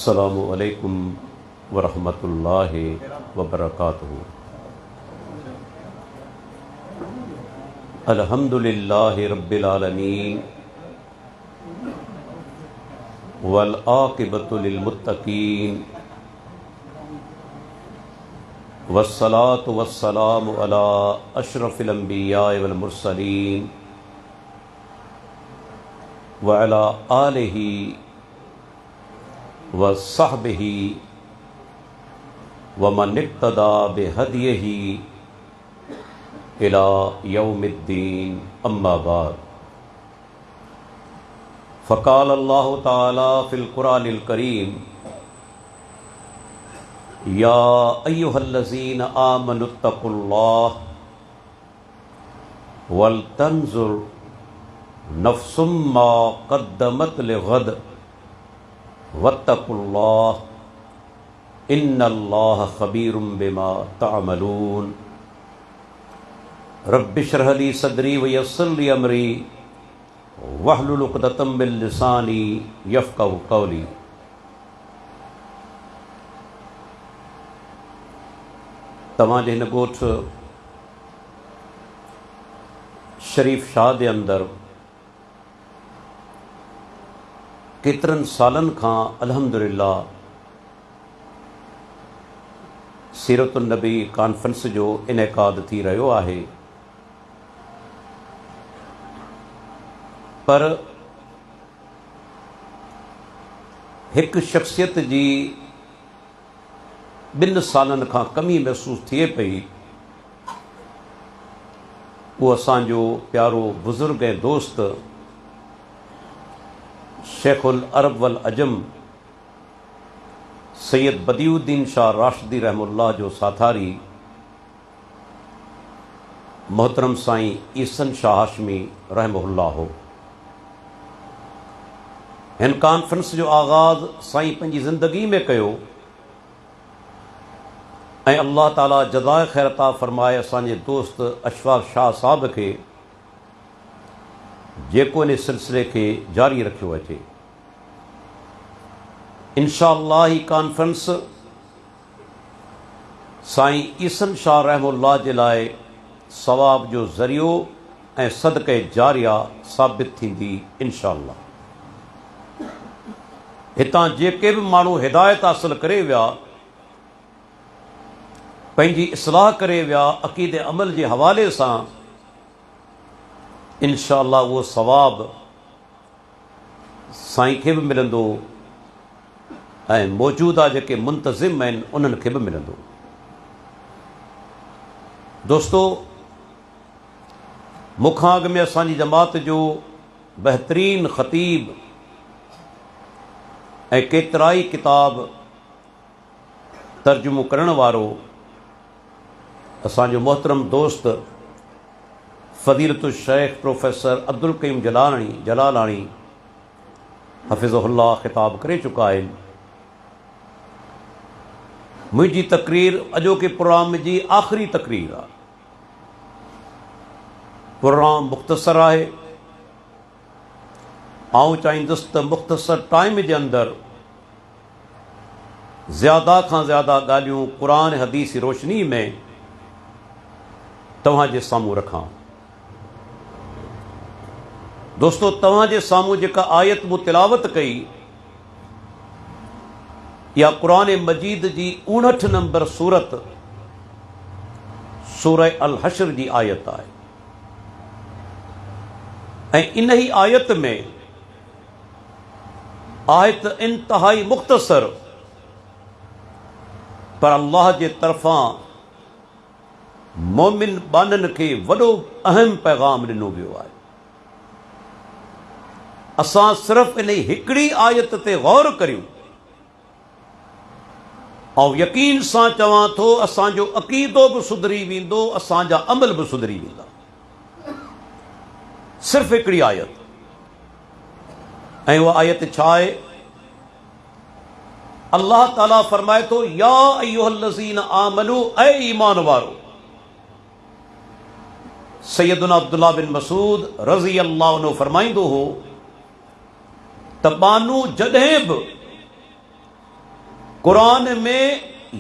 अस्सलामु अलैकुम वरहमतुल्लाहि वबरकातुहू। अल्हम्दुलिल्लाहि रब्बिल आलमीन वल आक़िबतु लिल मुत्तक़ीन वस्सलातु वस्सलामु अला अशरफिल अंबिया वल मुरसलीन व अला आलिहि व सहबिही व मन इक्तदा बिहदियही इला यौमिद्दीन अम्मा बाद। फ़क़ाल अल्लाहु तआला फ़िल क़ुरानिल करीम या अय्युहल्लज़ीना आमनुत्तक़ुल्लाह वल तंज़ुर नफ़्सुम मा क़द्दमत लिग़द वत्तक़ुल्लाह इन्नल्लाह ख़बीरुम बिमा तअमलून। रब्बिश्रह ली सदरी व यस्सिर ली अमरी वहलुल उक़दतम मिन लिसानी यफ़क़हू क़ौली। तव्हांजे हिन ॻोठ शरीफ शाह जे अंदरि केतिरनि सालनि खां अल्हम्दुलिल्लाह सीरतुन नबी कॉन्फ्रेंस जो इनेकाद थी रहियो आहे, पर हिकु शख्सियत जी 2 सालनि खां कमी महसूस थिए पई। उहो असांजो प्यारो बुज़ुर्ग ऐं दोस्त शेखुल अरब वल अजम सैयद बदियुद्दीन शाह राशिदी रहमुल्लाह जो साथारी मोहतरम साईं ईसन शाह हाशमी रहमुल्लाह हो। हिन कॉन्फ्रेंस जो आगाज़ साईं पंहिंजी ज़िंदगी में कयो ऐं अल्लाह ताला जज़ाए ख़ैर अता फ़रमाए असांजे दोस्त अशफाक़ शाह साहब खे, जेको इन सिलसिले खे जारी रखियो अचे। इंशाअल्लाह ही कॉन्फ्रेंस साईं ईसन शाह रहमुल्लाह जे लाइ सवाब जो ज़रियो ऐं सदक़े जारिया साबित थींदी इंशाअल्लाह। हितां जेके बि माण्हू हिदायत हासिल करे विया, पंहिंजी इस्लाह करे विया अक़ीदे अमल जे हवाले सां, इंशाअल्लाह उहो सवाब साईं खे बि मिलंदो ऐं मौजूदा जेके मुंतज़िम आहिनि उन्हनि खे बि मिलंदो। दोस्तो, मूंखां अॻु में असांजी जमात जो बहितरीन ख़तीब ऐं केतिराई किताब तर्जुमो करण वारो असांजो मोहतरम दोस्त फ़ज़ीलतुल शेख प्रोफेसर अब्दुल क़य्यूम जलालाणी हफ़िज़हुल्लाह ख़िताब करे चुका आहिनि। मुंहिंजी तक़रीर अॼोके प्रोग्राम जी आख़िरी तक़रीर आहे। प्रोग्राम मुख़्तसर आहे। आउं चाहींदुसि त मुख़्तसर टाइम जे अंदरि ज़्यादा खां ज़्यादा ॻाल्हियूं क़ुरान हदीस जी रोशनी में तव्हांजे साम्हूं रखां। दोस्तो, तव्हांजे साम्हूं जेका आयत मूं तिलावत कई, या क़ुरान मजीद जी 59 नंबर सूरत सूरह अल हशर जी आयत आहे। ऐं इन ही आयत में आयत इंतहाई मुख़्तसर पर अल्लाह जे तरफ़ां मोमिन बाननि खे वॾो अहम पैगाम ॾिनो वियो आहे। असां सिर्फ़ इन हिकिड़ी आयत ते गौर करियूं ऐं यकीन सां चवां थो असांजो अक़ीदो बि सुधरी वेंदो, असांजा अमल बि सुधरी वेंदा। सिर्फ़ हिकिड़ी आयत, ऐं उहा आयत छा आहे? अल्लाह ताला फरमाए थो, या अय्युहल्लज़ीना आमनू, ऐ ईमान वारो। सैयदुना अब्दुल्लाह बिन मसूद रज़ी अल्लाह अन्हु फरमाईंदो हो त बानू जॾहिं बि कुरान में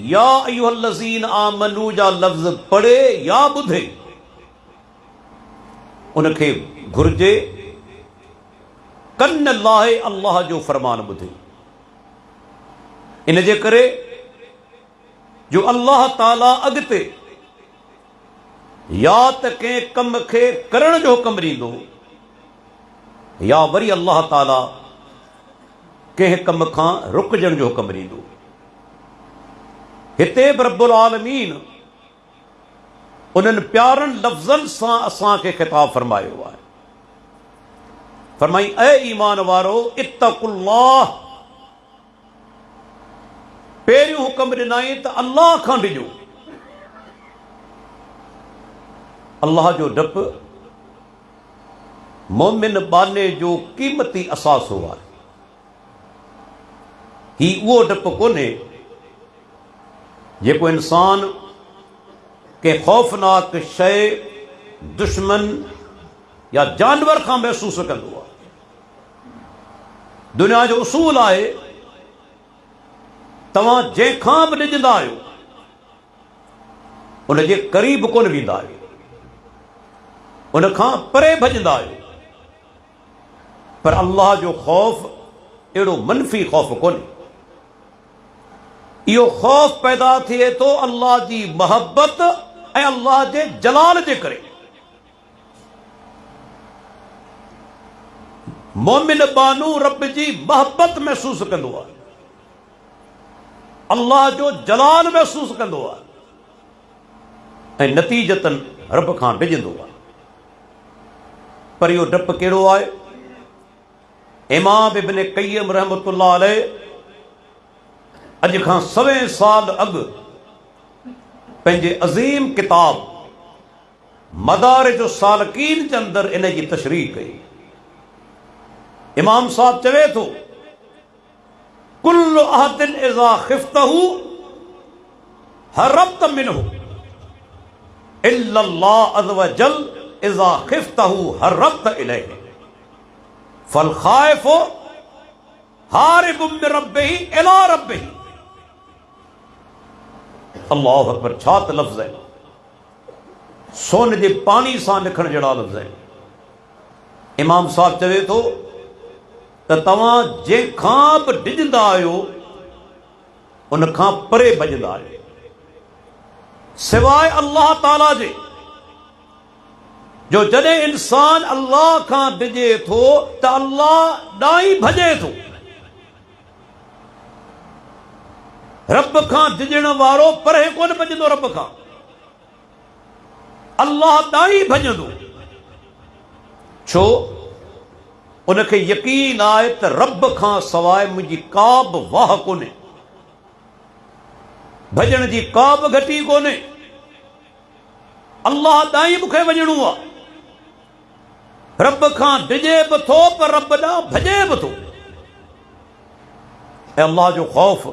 या अय्युहल्लज़ीन आमनू जा लफ़्ज़ पढ़े या ॿुधे उनखे घुर्जे कन लाहे अल्लाह जो फरमान ॿुधे। इन जे करे जो अल्लाह ताला अॻिते या त कंहिं कम खे करण जो हुक्म ॾींदो या वरी अल्लाह ताला कंहिं कम खां रुकजण जो हुक्म ॾींदो। हिते बि रब्बुल आलमीन उन्हनि प्यारनि लफ़्ज़नि सां असांखे ख़िताब फरमायो आहे। फरमाई ऐ ईमान वारो इत्तक़ुल्लाह, पहिरियों हुक्म ॾिनाई त अल्लाह खां ॾिजो। अल्लाह जो डपु मोमिन बाने जो क़ीमती असासो आहे। ही उहो डपु कोन्हे जेको इंसान के ख़ौफ़नाक शइ दुश्मन या जानवर खां महसूस कंदो आहे। दुनिया जो उसूल आहे तव्हां जंहिंखां बि ॾिजंदा आहियो उन जे क़रीब कोन वेंदा आहियो, उन खां परे भॼंदा आहियो। पर अल्लाह जो ख़ौफ़ अहिड़ो मनफ़ी ख़ौफ़ कोन्हे। इहो ख़ौफ़ पैदा थिए थो अल्लाह जी मोहबत ऐं अल्लाह जे जलाल जे करे। मोमिन बानू रब जी मोहबत महसूस कंदो आहे, अल्लाह जो जलाल महसूस कंदो आहे ऐं नतीजतन रब खां डिॼंदो आहे। पर इहो डपु कहिड़ो आहे? इमाम इब्न क़य्यिम रहमतुल्लाह अलैह अॼु खां 100 साल अॻु पंहिंजे अज़ीम किताब मदारिज सालिकीन जे अंदरि इन जी तशरीह कई। इमाम साहब चवे थो कुल्लु अहदिन इज़ा ख़िफ़्तहु हरब्त मिन्हु इल्लल्लाह अज़्ज़ व जल इज़ा ख़िफ़्तहु हरब्त इलैहि फल ख़ाइफ़ु हारिबुम मिन रब्बिही इला रब्बिही। अल्लाहु अकबर, छा त लफ़्ज़ है, सोन जे पानी सां लिखण जहिड़ा लफ़्ज़ आहिनि। इमाम साहब चवे थो त तव्हां जंहिंखां बि डिॼंदा आहियो उन खां परे भॼंदा आहियो सिवाय अल्लाह ताला जे। जो जॾहिं इंसान अल्लाह खां डिॼे थो त अल्लाह ॾांहीं भॼे थो। रब खां डिॼण वारो परे कोन भॼंदो, रब खां अल्लाह ॾांहीं भॼंदो। छो? उनखे यकीन आहे त रब खां सवाइ मुंहिंजी का बि वाह कोन्हे, भॼण जी का बि घटी कोन्हे। अल्लाह ॾांहीं मूंखे वञणो आहे। रब खां डिॼे बि थो पर रब ॾांहुं भॼे बि थो। ऐं अल्लाह जो ख़ौफ़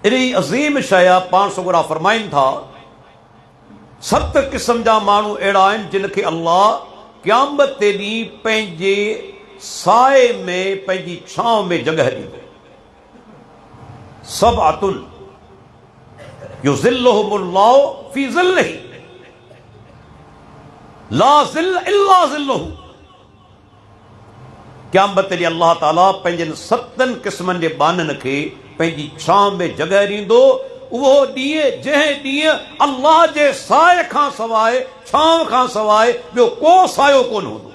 एॾी अज़ीम शइ आहे। पाण सुगुरा फरमाइनि था 7 क़िस्म जा माण्हू अहिड़ा आहिनि जिन खे अल्लाह क़यामत ते ॾींहुं पंहिंजे साए में पंहिंजी छांव में जॻह ॾींदो। सबअतुन युज़िल्लुहुमुल्लाहु फी ज़िल्लिही ला ज़िल्ल इल्ला ज़िल्लुहु। क़यामत ते ॾींहुं अल्लाह ताला पंहिंजनि 7 क़िस्मनि जे बाननि खे पंहिंजी छांव में जॻह ॾींदो। उहो ॾींहुं जंहिं ॾींहुं अल्लाह जे साए खां सवाइ, छांव खां सवाइ ॿियो को सायो कोन हूंदो।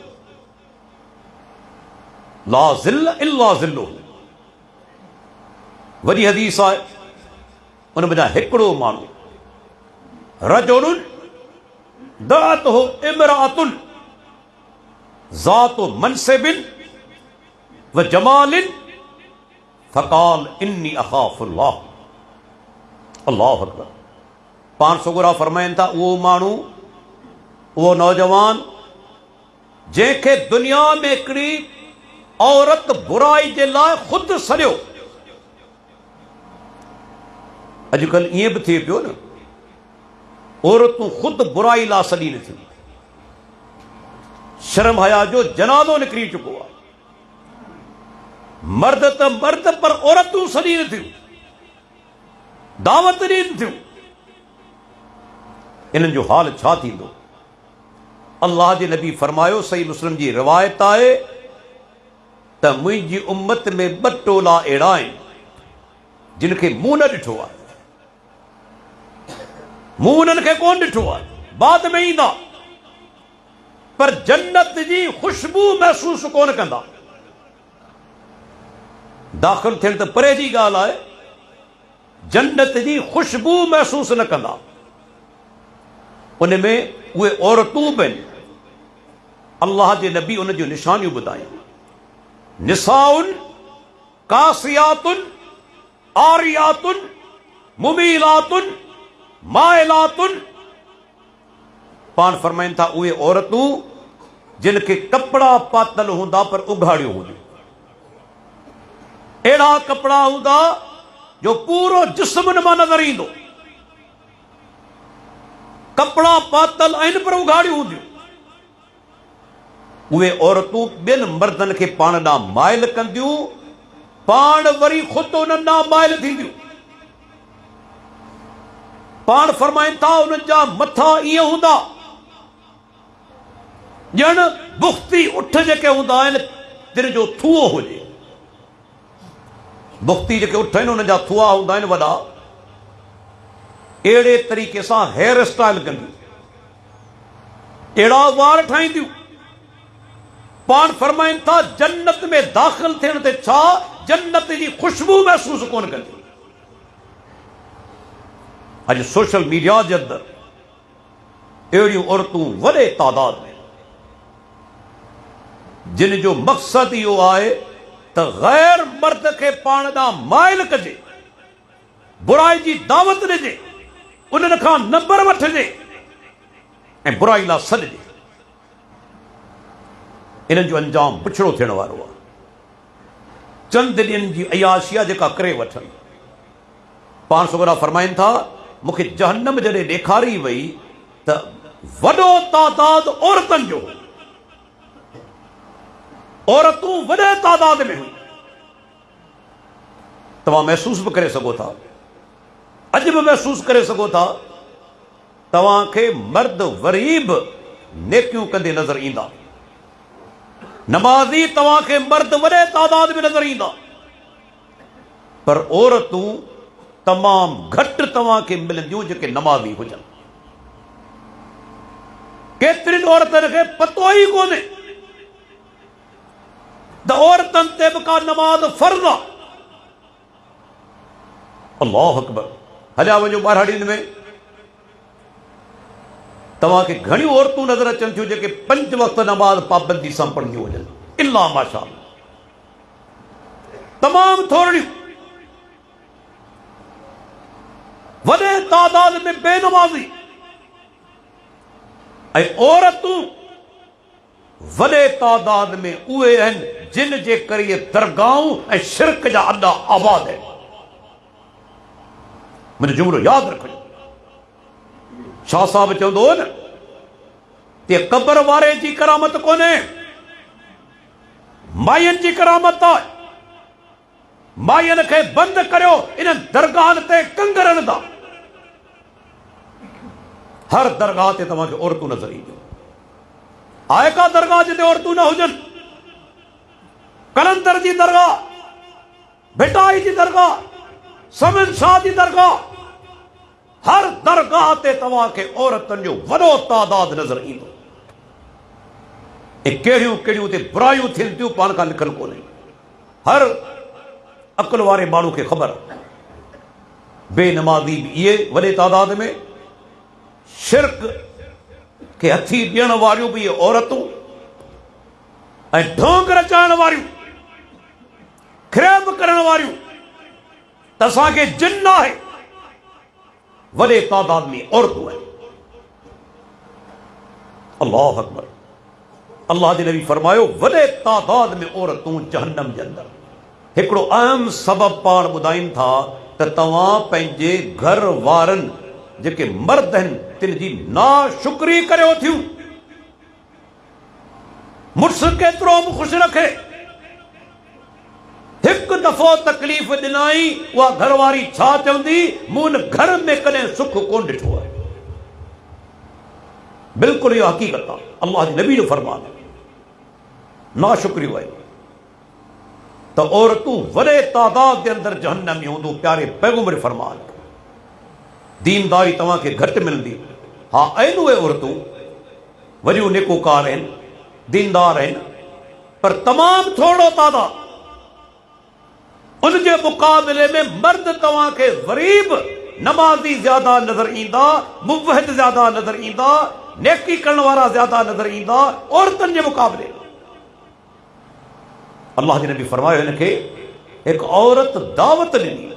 ला ज़िल्ल इल्ला ज़िल्लुहु। वरी हदीस आहे उन में हिकिड़ो माण्हू रजुलुन दअतहु इम्राअतुन ज़ातु मनसिबिन व जमालिन फ़क़ाल इन्नी अख़ाफ़ुल्लाह। अल्लाहु अकबर। पाण सुगुरा फरमाइनि था उहो माण्हू, उहो नौजवान जंहिंखे दुनिया में हिकिड़ी औरत बुराई जे लाइ ख़ुदि सड़ियो। अॼुकल्ह ईअं बि थिए पियो न, औरतूं ख़ुदि बुराई लाइ सड़ी नथियूं। शर्म हया जो जनाज़ो निकिरी चुको आहे। मर्द त मर्द पर औरतूं सड़ी नथियूं। दावत ॾियनि थियूं। इन्हनि जो हाल छा थींदो? अल्लाह जे नबी फरमायो, सही मुस्लिम जी रिवायत आहे त मुंहिंजी उम्मत में 2 टोला अहिड़ा आहिनि जिन खे मूं न ॾिठो आहे, मूं उन्हनि खे कोन ॾिठो आहे, बाद में ईंदा, पर जन्नत जी ख़ुशबू महसूस कोन कंदा। दाख़िल थियण त परे जी ॻाल्हि आहे, जन्नत जी ख़ुशबू महसूस न कंदा। उन में उहे औरतूं बि आहिनि। अल्लाह जे नबी उन जूं निशानियूं ॿुधायूं, निसाउन कासियातुन आरियातुन मुमीलातुन माइलातुन। पाण फरमाइनि था उहे औरतूं जिन खे कपिड़ा पातल हूंदा पर उघाड़ियूं हूंदियूं, अहिड़ा कपिड़ा हूंदा जो पूरो जिस्म मां नज़र ईंदो, कपिड़ा पातल आहिनि पर उघाड़ियूं हूंदियूं। उहे औरतूं ॿियनि मर्दनि खे पाण ॾांहुं माइल कंदियूं, पाण वरी ख़ुदि उन्हनि ॾांहुं माइल थींदियूं। पाण फरमाइनि था उन्हनि जा मथा ईअं हूंदा ॼण बुख़्ती उठ जेके हूंदा आहिनि तिन जो थूओ हुजे। बुख़्ती जेके उठ आहिनि उन्हनि जा थूआ हूंदा आहिनि वॾा, अहिड़े तरीक़े सां हेयर स्टाइल कंदियूं, अहिड़ा वार ठाहींदियूं। पाण फरमाइनि था जन्नत में दाख़िल थियण ते छा जन्नत जी ख़ुशबू महसूस कोन कंदियूं। अॼु सोशल मीडिया जे अंदरि अहिड़ियूं औरतूं वॾे तादाद में, जिन जो मक़सदु इहो आहे त गैर मर्द खे पाण ॾांहुं माइल कजे, बुराई जी दावत ॾिजे, उन्हनि खां नंबर वठिजे ऐं बुराई लाइ सॾिजे। इन्हनि जो अंजाम पुछड़ो थियण वारो आहे। चंद ॾींहंनि जी अयाशिया जेका करे वठनि। पाण सुगरा फरमाइनि था मूंखे जहन्नम जॾहिं ॾेखारी वई त वॾो तादाद औरतुनि जो, औरतूं वॾे तादाद में हुई। तव्हां महसूस बि करे सघो था, अॼु बि महसूस करे सघो था, तव्हांखे मर्द वरी बि नेकियूं कंदे नज़र ईंदा, नमाज़ी तव्हांखे मर्द वॾे तादाद में नज़र ईंदा, पर औरतूं तमामु घटि तव्हांखे मिलंदियूं जेके नमाज़ी हुजनि। केतिरियुनि औरतुनि खे पतो ई कोन्हे त औरतुनि ते बि का नमाज़ फर्ज़ आहे। अल्लाह अकबर। हलिया वञो ॿारहाड़ियुनि में, तव्हांखे घणियूं औरतूं नज़र अचनि थियूं जेके 5 वक़्त नमाज़ पाबंदी सां पढ़ंदियूं हुजनि, इल्ला माशा, तमामु थोरियूं। वॾे तादाद में बेनमाज़ी ऐं औरतूं वॾे तादाद में उहे आहिनि जिन जे करे इहे दरगाहूं ऐं शिरक जा अॾा आबाद आहिनि। मुंहिंजो जुमिलो यादि रखिजो। शाह साहब चवंदो हो न ते क़बर वारे जी करामत कोन्हे, माइयुनि जी करामत आहे। माइयुनि खे बंदि करियो इन्हनि दरगाहनि ते कंगरनि दा। हर दरगाह ते तव्हांखे औरतूं नज़र ईंदियूं। आहे का दरगाह जिते औरतूं न हुजनि? कलंदर जी दरगाह, भिटाई जी दरगाह, समन शाह जी दरगाह, हर दरगाह ते तव्हांखे औरतुनि जो वॾो तादाद नज़र ईंदो। ऐं कहिड़ियूं कहिड़ियूं उते बुरायूं थियनि थियूं पाण खां लिखल कोन्हे। हर अकुल वारे माण्हू खे ख़बर आहे। बेनमाज़ी बि इहे वॾे तादाद में, शिरक खे हथी ॾियण वारियूं बि इहे औरतूं, ऐं ढोंग रचाइण वारियूं, ख़िरेब करण वारियूं त असांखे जिन आहे, वॾे तादाद में औरतूं आहिनि। अल्लाह अकबर। अल्लाह जे नबी फरमायो वॾे तादाद में औरतूं जहन्नम जे अंदरि। हिकिड़ो अहम सबब पाण ॿुधाइनि था त तव्हां पंहिंजे घर वारनि जेके मर्द आहिनि तिन जी नाशुक्री करियो थियूं। मुड़ुस केतिरो बि ख़ुशि रखे, हिकु दफ़ो तकलीफ़ ॾिनाई उहा घरवारी छा चवंदी, मूं घर में कॾहिं सुख कोन ॾिठो आहे। बिल्कुलु इहो हक़ीक़त आहे, अल्लाह जे नबी जो फरमान आहे। नाशुक्रियो आहे त औरतूं वॾे तादाद जे अंदरि जहन्नम में हूंदो। प्यारे पैगंबर फरमान, दीनदारी तव्हांखे घटि मिलंदी। हा, आहिनि उहे औरतूं वॾियूं नेकोकार आहिनि, दीनदार आहिनि, पर तमामु थोरो तादाद। उनजे मुक़ाबले में मर्द तव्हांखे ग़रीब नमाज़ी ज़्यादा नज़र ईंदा, मुवहिद ज़्यादा नज़र ईंदा, नेकी करण वारा ज़्यादा नज़र ईंदा औरतुनि जे मुक़ाबले। अल्लाह जे नबी फरमायो हिनखे हिकु औरत दावत ॾिनी,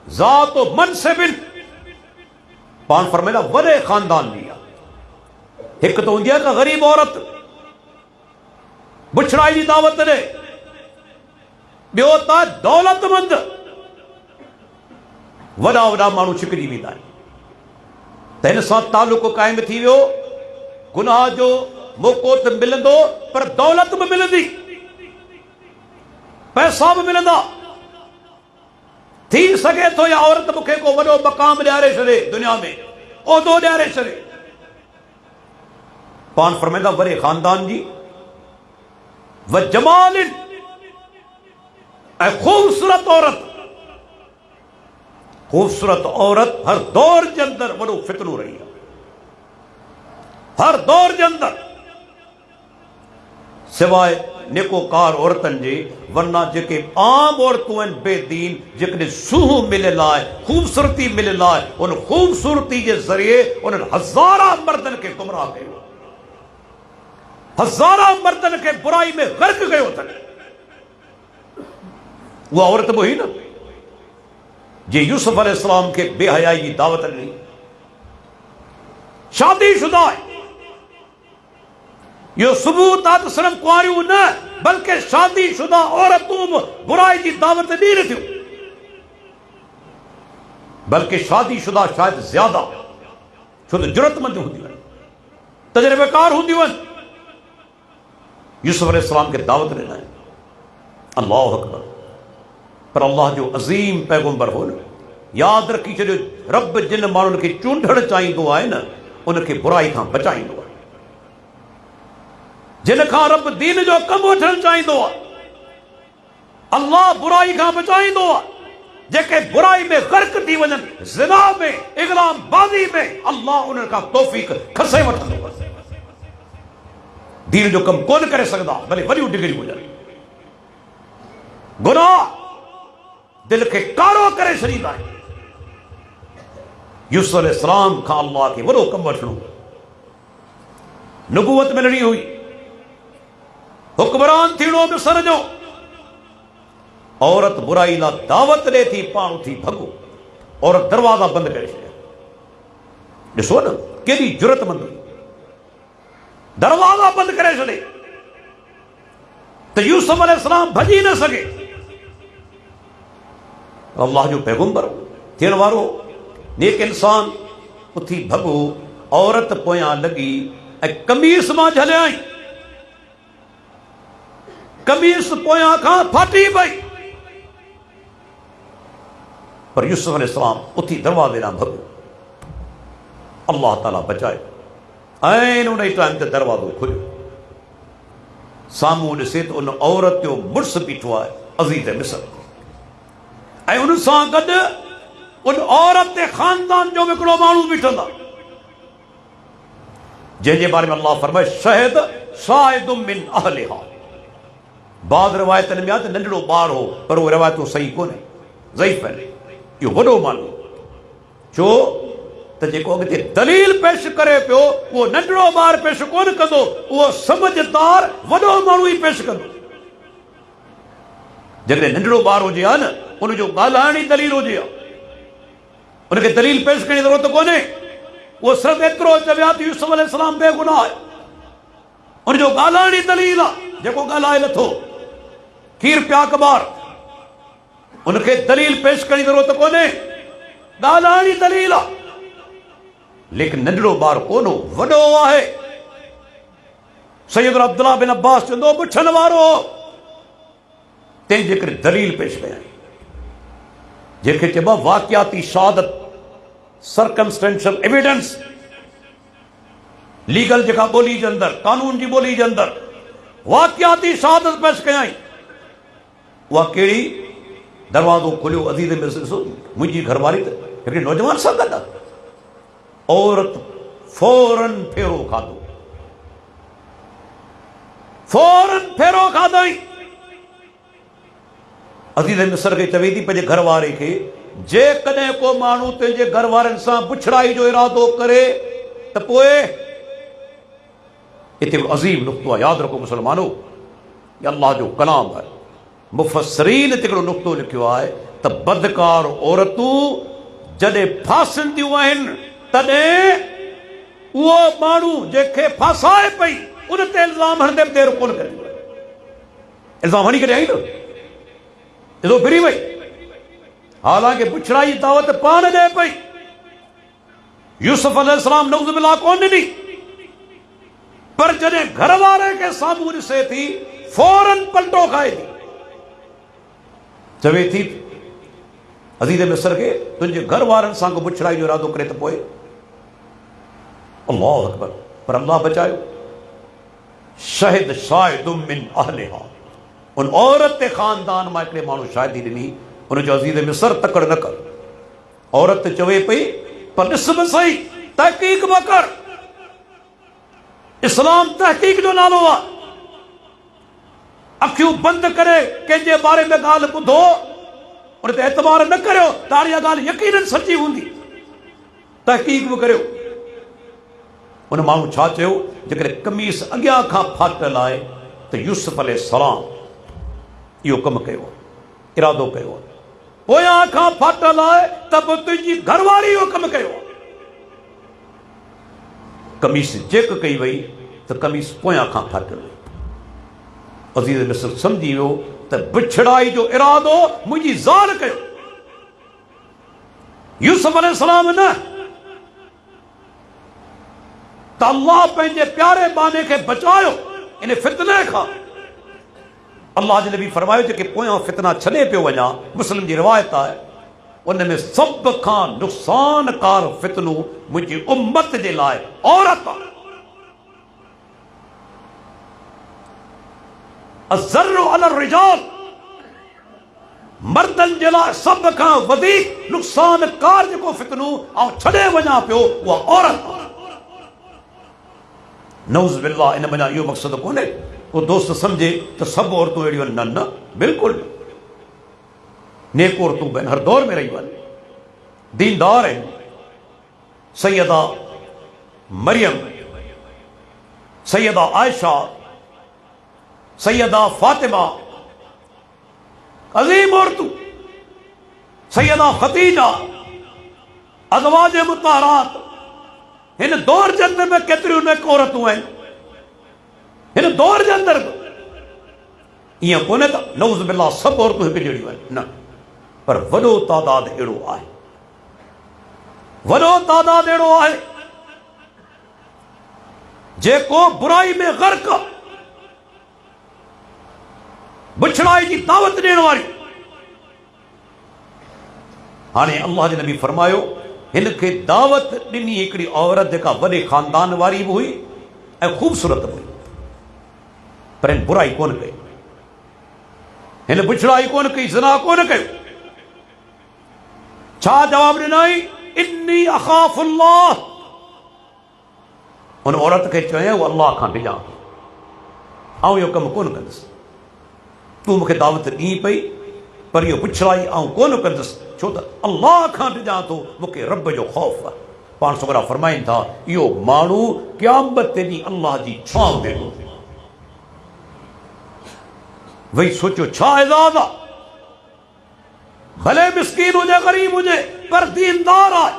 ज़ात मनसिबिन, पाण फरमाईंदा वॾे ख़ानदान जी आहे। हिकु त हूंदी आहे का ग़रीब औरत बुछड़ाई जी दावत ॾे, ॿियो त दौलतमंद वॾा वॾा माण्हू छिकिजी वेंदा आहिनि, त हिन सां तालुक़ क़ाइमु थी वियो। गुनाह जो मौक़ो त मिलंदो, पर दौलत बि मिलंदी, पैसा बि मिलंदा। थी सघे थो या औरत मूंखे को वॾो मक़ाम ॾियारे छॾे, दुनिया में उहिदो ॾियारे छॾे। पाण फरमाईंदा वॾे ख़ानदान जी व जमालिन, ऐं ख़ूबसूरत औरत। ख़ूबसूरत औरत हर दौर जे अंदरि वॾो फितनो रही आहे, हर दौर जे अंदरि, सिवाय नेकोकार औरतनि जे। वरना जेके आम औरतूं आहिनि बेदीन, जेकॾहिं सूह मिलियल आहे, ख़ूबसूरती मिलियल आहे, उन ख़ूबसूरती जे ज़रिए उन्हनि हज़ारा मर्दनि खे गुमराह कयो, हज़ारा मर्दनि खे बुराई में ग़र्क़ कयो अथनि। उहा औरत बि हुई न जे यूसुफ अलैहिस्सलाम खे बेहयाई जी दावत ॾिनी। शादीशुदा आहे, इहो सबूत आहे त सिर्फ़ कुंवारियूं न, बल्कि शादीशुदा औरतूं बि बुराई जी दावत ॾी नथियूं, बल्कि शादीशुदा शायदि ज़्यादा, छो त जुरतमंद हूंदियूं आहिनि, तजर्बेकार हूंदियूं आहिनि। यूसुफ अलैहिस्सलाम खे दावत ॾिना। अल्लाहु अकबर। पर अल्लाह जो अज़ीम पैगंबर हो न, यादि रखी छॾियो, रब जिन माण्हुनि खे चूंडणु चाहींदो आहे न, उनखे बुराई खां बचाईंदो आहे। जिन खां रब दीन जो कमु वठणु चाहींदो आहे, अल्लाह बुराई खां बचाईंदो आहे। जेके बुराई में ग़र्क़ थी वञनि, ज़िना में, इग़लाम बाज़ी में, अल्लाह उन्हनि खां तौफ़ीक़ खसे वठंदो आहे। दीन जो कमु कोन करे सघंदा, भले वॾियूं डिग्रियूं हुजनि। गुनाह दिल खे कारो करे छॾींदा आहिनि। यूसुफ अलैहिस्सलाम खां अल्लाह खे वॾो कमु वठणो, नबूवत मिलणी हुई, हुक्मरान थीणो मिस्र जो। औरत बुराई लाइ दावत ॾे थी, पाण उथी भॻो, औरत दरवाज़ा बंदि करे छॾिया। ॾिसो न केॾी जुरतमंद हुई, दरवाज़ा बंदि करे छॾे त यूसुफ अलैहिस्सलाम भॼी न सघे। अल्लाह जो पैगंबर थियण वारो नेक इंसान उथी भॻो, औरत पोयां लॻी ऐं कमीस मां झलियाई, कमीस पोयां खां फाटी पई। पर यूसुफ अलैहिस्सलाम उथी दरवाज़े ॾांहुं भॻो, अल्लाह ताला बचाए। ऐं उन टाइम ते दरवाज़ो खुलियो, साम्हूं ॾिसे त उन औरत जो मुड़ुसु बीठो आहे, अज़ीज़ मिस्र, ऐं उन सां गॾु उन औरत जे ख़ानदान जो हिकिड़ो माण्हू बीठल आहे, जंहिंजे बारे में अल्लाह फरमाए शहीद शाहिदुम मिन अहलिहा। बाद रिवायतनि में आहे त नंढड़ो ॿार हो, पर उहो रिवायतूं सही कोन्हे, ज़ईफ़ आहिनि। इहो वॾो माण्हू, छो त जेको अॻिते दलील पेश करे पियो उहो नंढड़ो ॿार पेश कोन कंदो, उहो समझदार वॾो माण्हू ई पेश कंदो। जॾहिं नंढड़ो ॿार हुजे हा न, उनजो ॻाल्हाइण ई दलील हुजे हा, उनखे दलील पेश करण जी ज़रूरत कोन्हे। उहो सिर्फ़ु एतिरो चविया त यूसुफ अलैहिस्सलाम बेगुनाह आहे, उनजो ॻाल्हाइण ई दलील आहे। जेको ॻाल्हाए नथो, खीर पिया कबार, उनखे दलील पेश करण जी ज़रूरत कोन्हे, ॻाल्हाइण ई दलील आहे। लेकिन नंढड़ो ॿार कोन हो, वॾो आहे। सैयदना अब्दुल्लाह बिन अब्बास चवंदो पुछण वारो तंहिंजे करे दलील पेश कयां जंहिंखे चइबो आहे वाक़ियाती शहादत, सर्कमस्टेंशियल एविडेंस। लीगल जेका ॿोली जे अंदरि, कानून जी ॿोली जे अंदरि वाक़ियाती शहादत पेश कयाई। उहा कहिड़ी? दरवाज़ो खुलियो, अज़ीज़ में ॾिसो मुंहिंजी घरवारी त हिकिड़े नौजवान सां गॾु आहे। औरत फौरन फेरो खाधो, फौरन फेरो खाधई। अज़ीज़ मिस्र खे चवे थी पंहिंजे घर वारे खे, जेकॾहिं को माण्हू तुंहिंजे घर वारनि सां बुछड़ाई जो इरादो करे त पोइ हिते अज़ीम नुक़्तो आहे, यादि रखो मुस्लमानो, ये अल्लाह जो कलाम आहे। मुफ़स्सिरीन हिते हिकिड़ो नुक़्तो लिखियो आहे त बदकार औरतूं जॾहिं फासंदियूं आहिनि तॾहिं उहो माण्हू जंहिंखे फासाए पई उन ते इल्ज़ाम हणंदे बि देरि कोन कंदियूं। इल्ज़ाम हणी करे आई न, एॾो फिरी वई, हालांकि बुछड़ाई जी दावत पाण ॾे पई। यूसुफ अलैहिस्सलाम नऊज़ बिल्लाह कोन ॾिनी, पर जॾहिं घर वारे खे साम्हूं ॾिसे थी फौरन पलटो खाए थी। चवे थी अज़ीज़ मिस्र खे, तुंहिंजे घर वारनि सां को बुछड़ाई जो इरादो करे त पोइ अल्लाह अकबर, पर अल्लाह बचायो। शहिद शाहिदुम मिन अहलिहा, उन औरत ते खानदान मां हिकिड़े माण्हू शाहिदी ॾिनी। उनजो अज़ीज़ मिस्र तकड़ न कर। औरत चवे पई, पर ॾिस बि सही, तहक़ीक़ बि कर। इस्लाम तहक़ीक़ जो नालो आहे। अखियूं बंदि करे कंहिंजे बारे में ॻाल्हि ॿुधो, उन ते एतबार न करियो, तारी ॻाल्हि यकीनन सची हूंदी। तहक़ीक़ बि करियो। उन माण्हू छा चयो? जेकॾहिं कमीस अॻियां खां फाटल आहे त यूसुफ अलैहिस्सलाम इहो कमु कयो, इरादो कयो। पोयां खां फाटल आहे त पोइ तुंहिंजी घरवारी इहो कमु कयो। कमीस चेक कई वई त कमीस पोयां खां फाटल हुई। अज़ीज़ मिस्र सम्झी वियो त बिछड़ाई जो इरादो मुंहिंजी ज़ाल कयो, यूसुफ अलैहिस्सलाम न। त अल्लाह पंहिंजे प्यारे बाने खे बचायो इन फितने खां। अल्लाह जे नबी फरमायो, जेके पोयां फितना छॾे पियो वञा, मुस्लिम जी रिवायत आहे, उन में सभ खां नुक़सानकार फितनो मुंहिंजी उम्मत जे लाइ औरत आहे। अज़र्रु अला रिजाल, मर्दनि जे लाइ सभ खां वधीक नुक़सानकार जेको फितनो ऐं छॾे वञा पियो उहा औरत आहे। नऊज़ बिल्लाह, इन माना इहो मक़सदु कोन्हे को दोस्त सम्झे त सभु औरतूं अहिड़ियूं आहिनि। न न, बिल्कुलु न। नेक औरतूं बि आहिनि, हर दौर में रहियूं आहिनि, दीनदार आहिनि। सैयदा मरियम, सैयदा आयशा, सैयदा फातिमा, अज़ीम औरतूं, सैयदा खतीजा, अज़वाज मुताहरात। हिन दौर जे अंदर में केतिरियूं नेक औरतूं आहिनि। हिन दौर जे अंदर ईअं कोन्हे त नऊज़ बिल्लाह सभु औरतूं हिकु जहिड़ियूं आहिनि, न। पर वॾो तादाद अहिड़ो आहे, वॾो तादाद अहिड़ो आहे जेको बुराई में ग़र्क़, बुछड़ाई जी दावत ॾियण वारी। हाणे अल्लाह जे नबी फरमायो, हिन खे दावत ॾिनी हिकिड़ी औरत जेका वॾे खानदान वारी बि हुई ऐं ख़ूबसूरत बि हुई, पर हिन बुराई कोन कई, हिन बुछड़ाई कोन कई, ज़िना कोन कयो। छा जवाब ॾिनई? इन्नी अख़ाफ़ुल्लाह। उन औरत खे चयो, अल्लाह खां डिॼां, आउं इहो कमु कोन कंदुसि। तूं मूंखे दावत ॾी पई, पर इहो बुछड़ाई आउं कोन कंदुसि, छो त अल्लाह खां डिॼां थो, मूंखे रब जो ख़ौफ़ आहे। पाण छोकिरा फरमाइनि था, इहो माण्हू क़यामत ते ॾींहुं अल्लाह जी छांव वेंदो। वही सोचो छा एज़ाज़ आहे। भले मिस्कीन हुजे, ग़रीब हुजे, पर दीनदार आहे,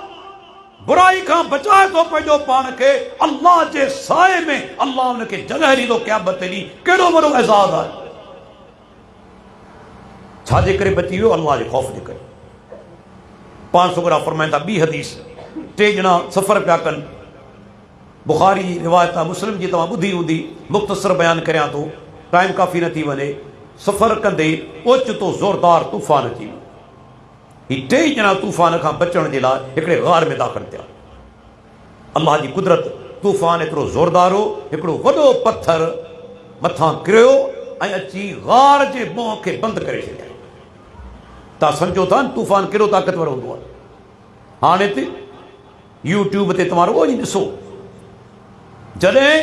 बुराई खां बचाए थो पंहिंजो पाण खे। अल्लाह जे साए में अल्लाह हुनखे जॻह ॾींदो क़यामत ते ॾींहुं। केॾो वॾो एज़ाज़ आहे। छाजे करे बची वियो? अल्लाह जे ख़ौफ़ जे करे। पाण छोकिरा फरमाइनि था, ॿी हदीस, टे ॼणा सफ़र पिया कनि, बुख़ारी रिवायत आहे, मुस्लिम जी तव्हां ॿुधी हूंदी, मुख़्तसर बयानु करियां थो, टाइम काफ़ी न थी वञे। सफ़र कंदे ओचितो ज़ोरदार तूफ़ान अची वियो। ही टे ॼणा तूफ़ान खां बचण जे लाइ हिकिड़े ग़ार में दाख़िल थिया। अल्लाह जी कुदरत, तूफ़ान एतिरो ज़ोरदार हो, हिकिड़ो वॾो पत्थर मथां किरियो ऐं अची ग़ार जे मुंहं खे बंदि करे छॾियो। तव्हां सम्झो था तूफ़ान केॾो ताक़तवर हूंदो आहे। हाणे ते यूट्यूब ते तव्हां रुॻो ई ॾिसो, जॾहिं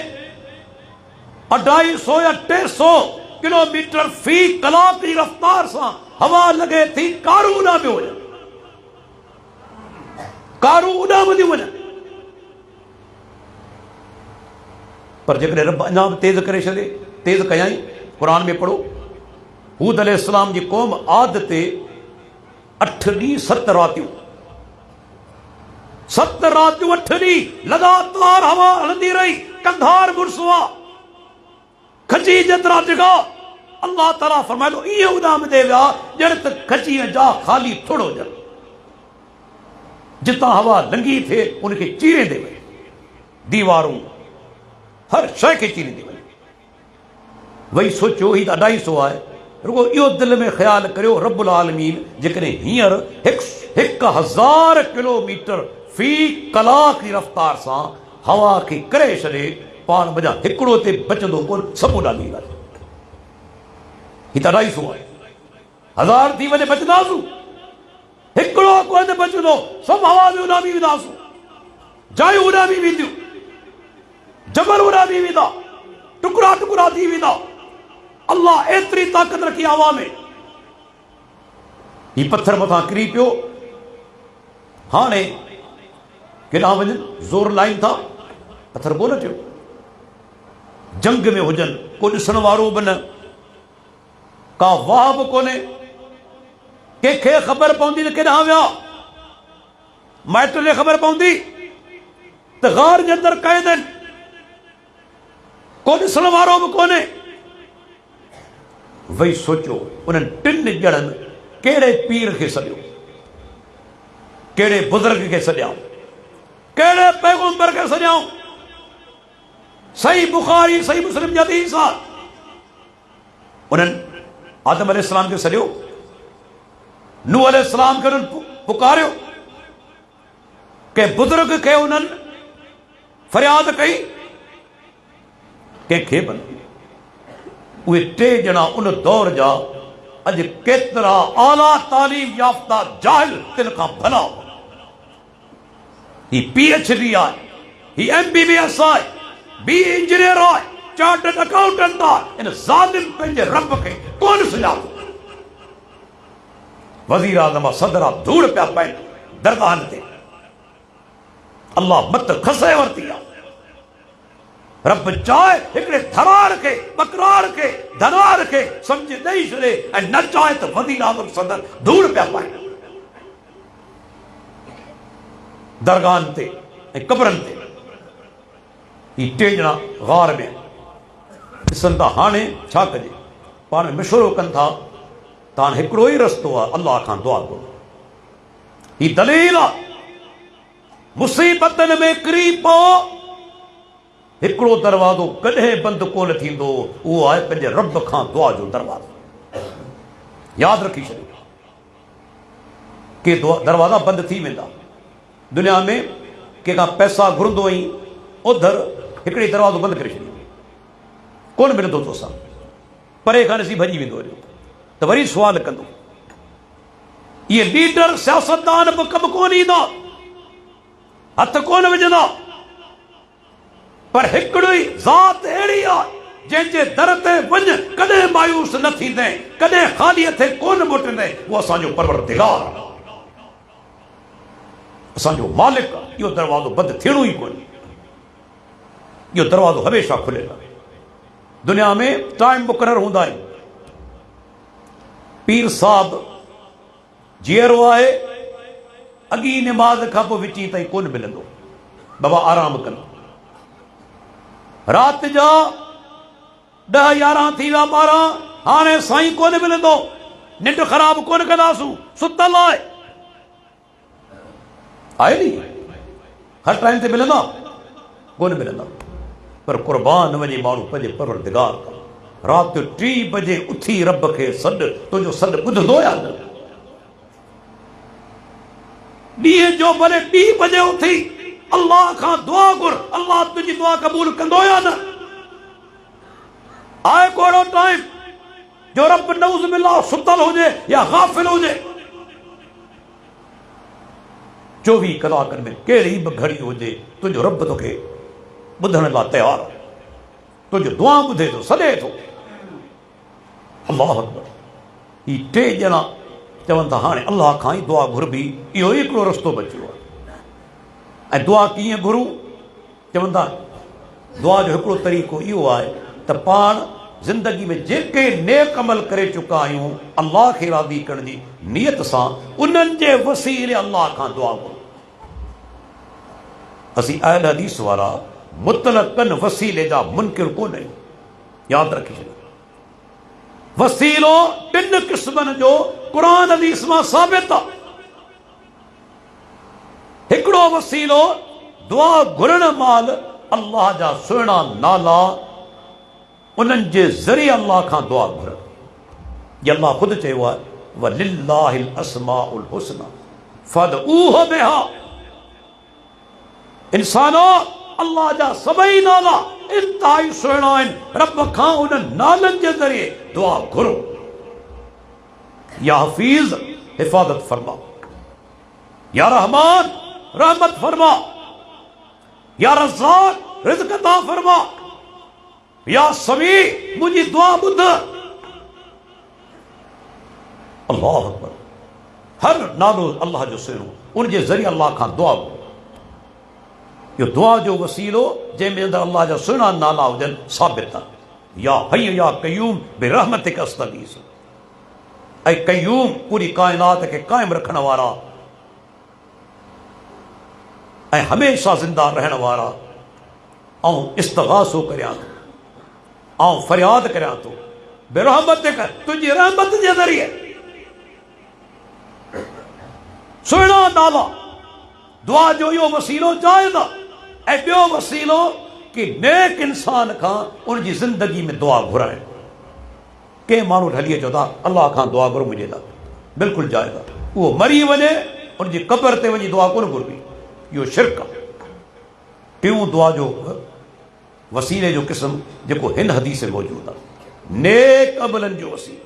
250 या 300 किलोमीटर फी कलाक जी रफ़्तार सां हवा लॻे थी, कारूं उॾाम पियो वञनि, कारूं उॾामंदियूं वञनि। पर जेकॾहिं रब अञा बि तेज़ करे छॾे, तेज़ कयाई। क़ुर में पढ़ो, हूद अलैहिस्सलाम जी क़ौम आद ते 8 ॾींहं 7 रातियूं 8 ॾींहं लगातार हवा हलंदी रही, कंधार मुड़सुआ खची जेतिरा डिघा। अल्लाह ताला फरमायो ईअं उॾाम दे विया ॼण त खचीअ जा ख़ाली थोड़ो ॼण, जितां हवा लंघी थिए उनखे चीरेंदे वई, दीवारूं हर शइ खे चीरींदी वई। वही सोचियो ही त 250 आहे। रुगो इहो दिलि में ख़्यालु करियो, रब्बुल आलमीन जेकॾहिं हींअर 1000 किलोमीटर फी कलाक जी रफ़्तार सां हवा खे करे छॾे, पाण वञा हिकिड़ो ते बचंदो कोन, सभु उॾामी ॻाल्हि। ही त 250 आहे, 1000 थी वञे बचंदासूं, हिकिड़ो कोन बचंदो, सभु हवा में उॾामी वेंदासूं, जायूं उॾामी वेंदियूं, जबल उॾामी वेंदा, टुकड़ा टुकड़ा थी वेंदा। अल्लाह एतिरी ताक़त रखी हवा में। ही पत्थर मथां किरी पियो, हाणे केॾांहुं वञनि, ज़ोर लाइन था, पत्थर कोन थियो। जंग में हुजनि, को ॾिसण वारो बि न, का वाह बि कोन्हे, कंहिंखे ख़बर पवंदी त केॾांहुं विया, माइट खे ख़बर पवंदी त ग़ार जे अंदरि क़ैद आहिनि, को ॾिसण वारो बि कोन्हे। वही सोचियो उन्हनि 3 ॼणनि कहिड़े पीर खे सॾियो, कहिड़े बुज़ुर्ग खे सॾियाऊं, कहिड़े पैगंबर खे सॾियाऊं। सही बुखारी सही मुस्लिम जी हदीस आहे। उन्हनि आदम अलैहिस्सलाम खे सॾियो, नूह अलैहिस्सलाम खे उन्हनि पुकारियो, कंहिं बुज़ुर्ग खे उन्हनि फरियाद कई, कंहिंखे बि न। उहे 3 ॼणा उन दौर जा अॼु केतिरा आला तालीम याफ़्ता जाहिल तिन खां भला। ही PhD आहे, ही MBBS आहे, बी इंजीनियर आहे, चार्टर्ड अकाउंटेंट आहे। इन ज़ालिम पंहिंजे रब खे कोन सुञातो। वज़ीर आज़म सदर धूड़ पिया पाइनि दरगाहनि ते, अल्लाह मत खसे वरिती आहे। रब चाहे हिकिड़े थरार खे, बकरार खे, धनार खे सम्झ ॾेई छॾे, ऐं न चाहे त वज़ीर आज़म सदर धूड़ पिया पाइनि दरगाहनि ते ऐं कब्रनि ते। ही 3 ॼणा ग़ार में ॾिसनि था। हाणे छा कजे, पाण में मशवरो कनि था त हाणे हिकिड़ो ई रस्तो आहे, अल्लाह खां दुआ घुरो। ही दलील आहे, मुसीबतनि में किरी पओ, हिकिड़ो दरवाज़ो कॾहिं बंदि कोन थींदो, उहो आहे पंहिंजे रब खां दुआ जो दरवाज़ो। यादि रखी छॾियो, के दरवाज़ा बंदि थी वेंदा। दुनिया में कंहिंखां पैसा घुरंदो ई उधर हिकिड़े दरवाज़ो बंदि करे छॾियो, कोन मिलंदो तोसां, परे खां ॾिसी भॼी वेंदो त वरी सुवाल कंदो। इहे लीडर सियासतदान बि कमु कोन ईंदा, हथ कोन विझंदा, पर हिकिड़ी ज़ात अहिड़ी आहे जंहिंजे दर ते वञ कॾहिं मायूस न थींदे, कॾहिं ख़ाली हथे कोन मोटंदे। उहो असांजो परवरदिगार, असांजो मालिक आहे। इहो दरवाज़ो बंदि थियणो ई कोन्हे, इहो दरवाज़ो हमेशह खुलियल आहे। दुनिया में टाइम मुक़रर हूंदा आहिनि। पीर साहब जीअरो आहे, अॻी निमाज़ खां पोइ विची ताईं कोन मिलंदो, बाबा आराम कनि। राति जा 10-11 थी विया, 12, हाणे साईं कोन मिलंदो, निंड ख़राब कोन कंदासूं, सुतल आहे नी, हर टाइम ते मिलंदा कोन मिलंदा। पर क़ुर्बान वञे माण्हू पंहिंजे परवरदिगार खां। रात 3 बजे उथी रब खे सॾ, तुंहिंजो सॾ ॿुधंदो या न? ॾींहं जो भले 2 बजे उथी अल्लाह खां दुआ घुर, अल्लाह तुंहिंजी दुआ क़बूल कंदो या न? आहे को अहिड़ो टाइम जो रब नऊज़ बिल्लाह सुतल हुजे या गाफ़िल हुजे? 24 कलाकनि में कहिड़ी बि घड़ी हुजे तुंहिंजो रब तोखे ॿुधण लाइ तयार आहे, तुंहिंजो दुआ ॿुधे थो, सॾे थो। अल्लाह अकबर। ही 3 ॼणा चवनि था हाणे अल्लाह खां ई दुआ घुरबी, इहो ई हिकिड़ो रस्तो बचियो आहे। ऐं दुआ कीअं घुरूं? चवनि था दुआ जो हिकिड़ो तरीक़ो इहो आहे त पाण ज़िंदगी में जेके नेक अमल करे चुका आहियूं अल्लाह खे राज़ी करण जी नियत सां, उन्हनि जे वसीले अल्लाह खां दुआ घुरूं। असीं अहल हदीस वारा मुतलक़न वसीले जा मुनकिर कोन आहियूं, यादि रखी छॾियो। वसीलो 3 क़िस्मनि जो क़ुरान हदीस मां साबित आहे। हिकिड़ो वसीलो दुआ घुरण महिल अल्लाह जा सुहिणा नाला, उन्हनि जे ज़रिए अल्लाह खां दुआ घुरण। ये अल्लाह ख़ुदि चयो आहे वलिल्लाहिल अस्माउल हुस्ना फदऊहु बिहा। इंसानो अल्लाह जा सभई नाला इंतहाई सुहिणा आहिनि, रब खां उन्हनि नालनि जे ज़रिए दुआ घुरो। या हफ़ीज़ हिफ़ाज़त फरमा, या रहमान रहमत फरमा, या रज़्ज़ाक़ रिज़्क़ अता फरमा, या समी मुझी दुआ ॿुध। अल्लाह अकबर। हर नालो अल्लाह जो सुहिणो, उन जे ज़रिए अल्लाह खां दुआ घुरो। इहो दुआ जो वसीलो जंहिंमें अंदरि अल्लाह जा सुहिणा नाला हुजनि साबित आहे। या हय्य या क़य्यूम बिरहमतिक अस्तगीस। ऐं क़य्यूम पूरी काइनात खे क़ाइमु रखण वारा ऐं हमेशा ज़िंदा रहण वारा, ऐं इस्तग़ासो करियां थो, ऐं फरियाद करियां थो बिरहमतिक, तुंहिंजी रहमत जे ज़रिए। सुहिणा नाला दुआ जो इहो वसीलो जाइज़ आहे। ऐं ॿियो वसीलो कि नेक इंसान खां उनजी ज़िंदगी में दुआ घुराइण। कंहिं माण्हू हली अचो था अल्लाह खां दुआ घुरो मुंहिंजे लाइ, बिल्कुलु जाइज़ आहे। उहो मरी वञे उनजी क़बर ते वञी दुआ कोन घुरबी, इहो शिरक आहे। टियों दुआ जो वसीले जो क़िस्म जेको हिन हदीस में मौजूदु आहे, नेक अमलनि जो वसीलो।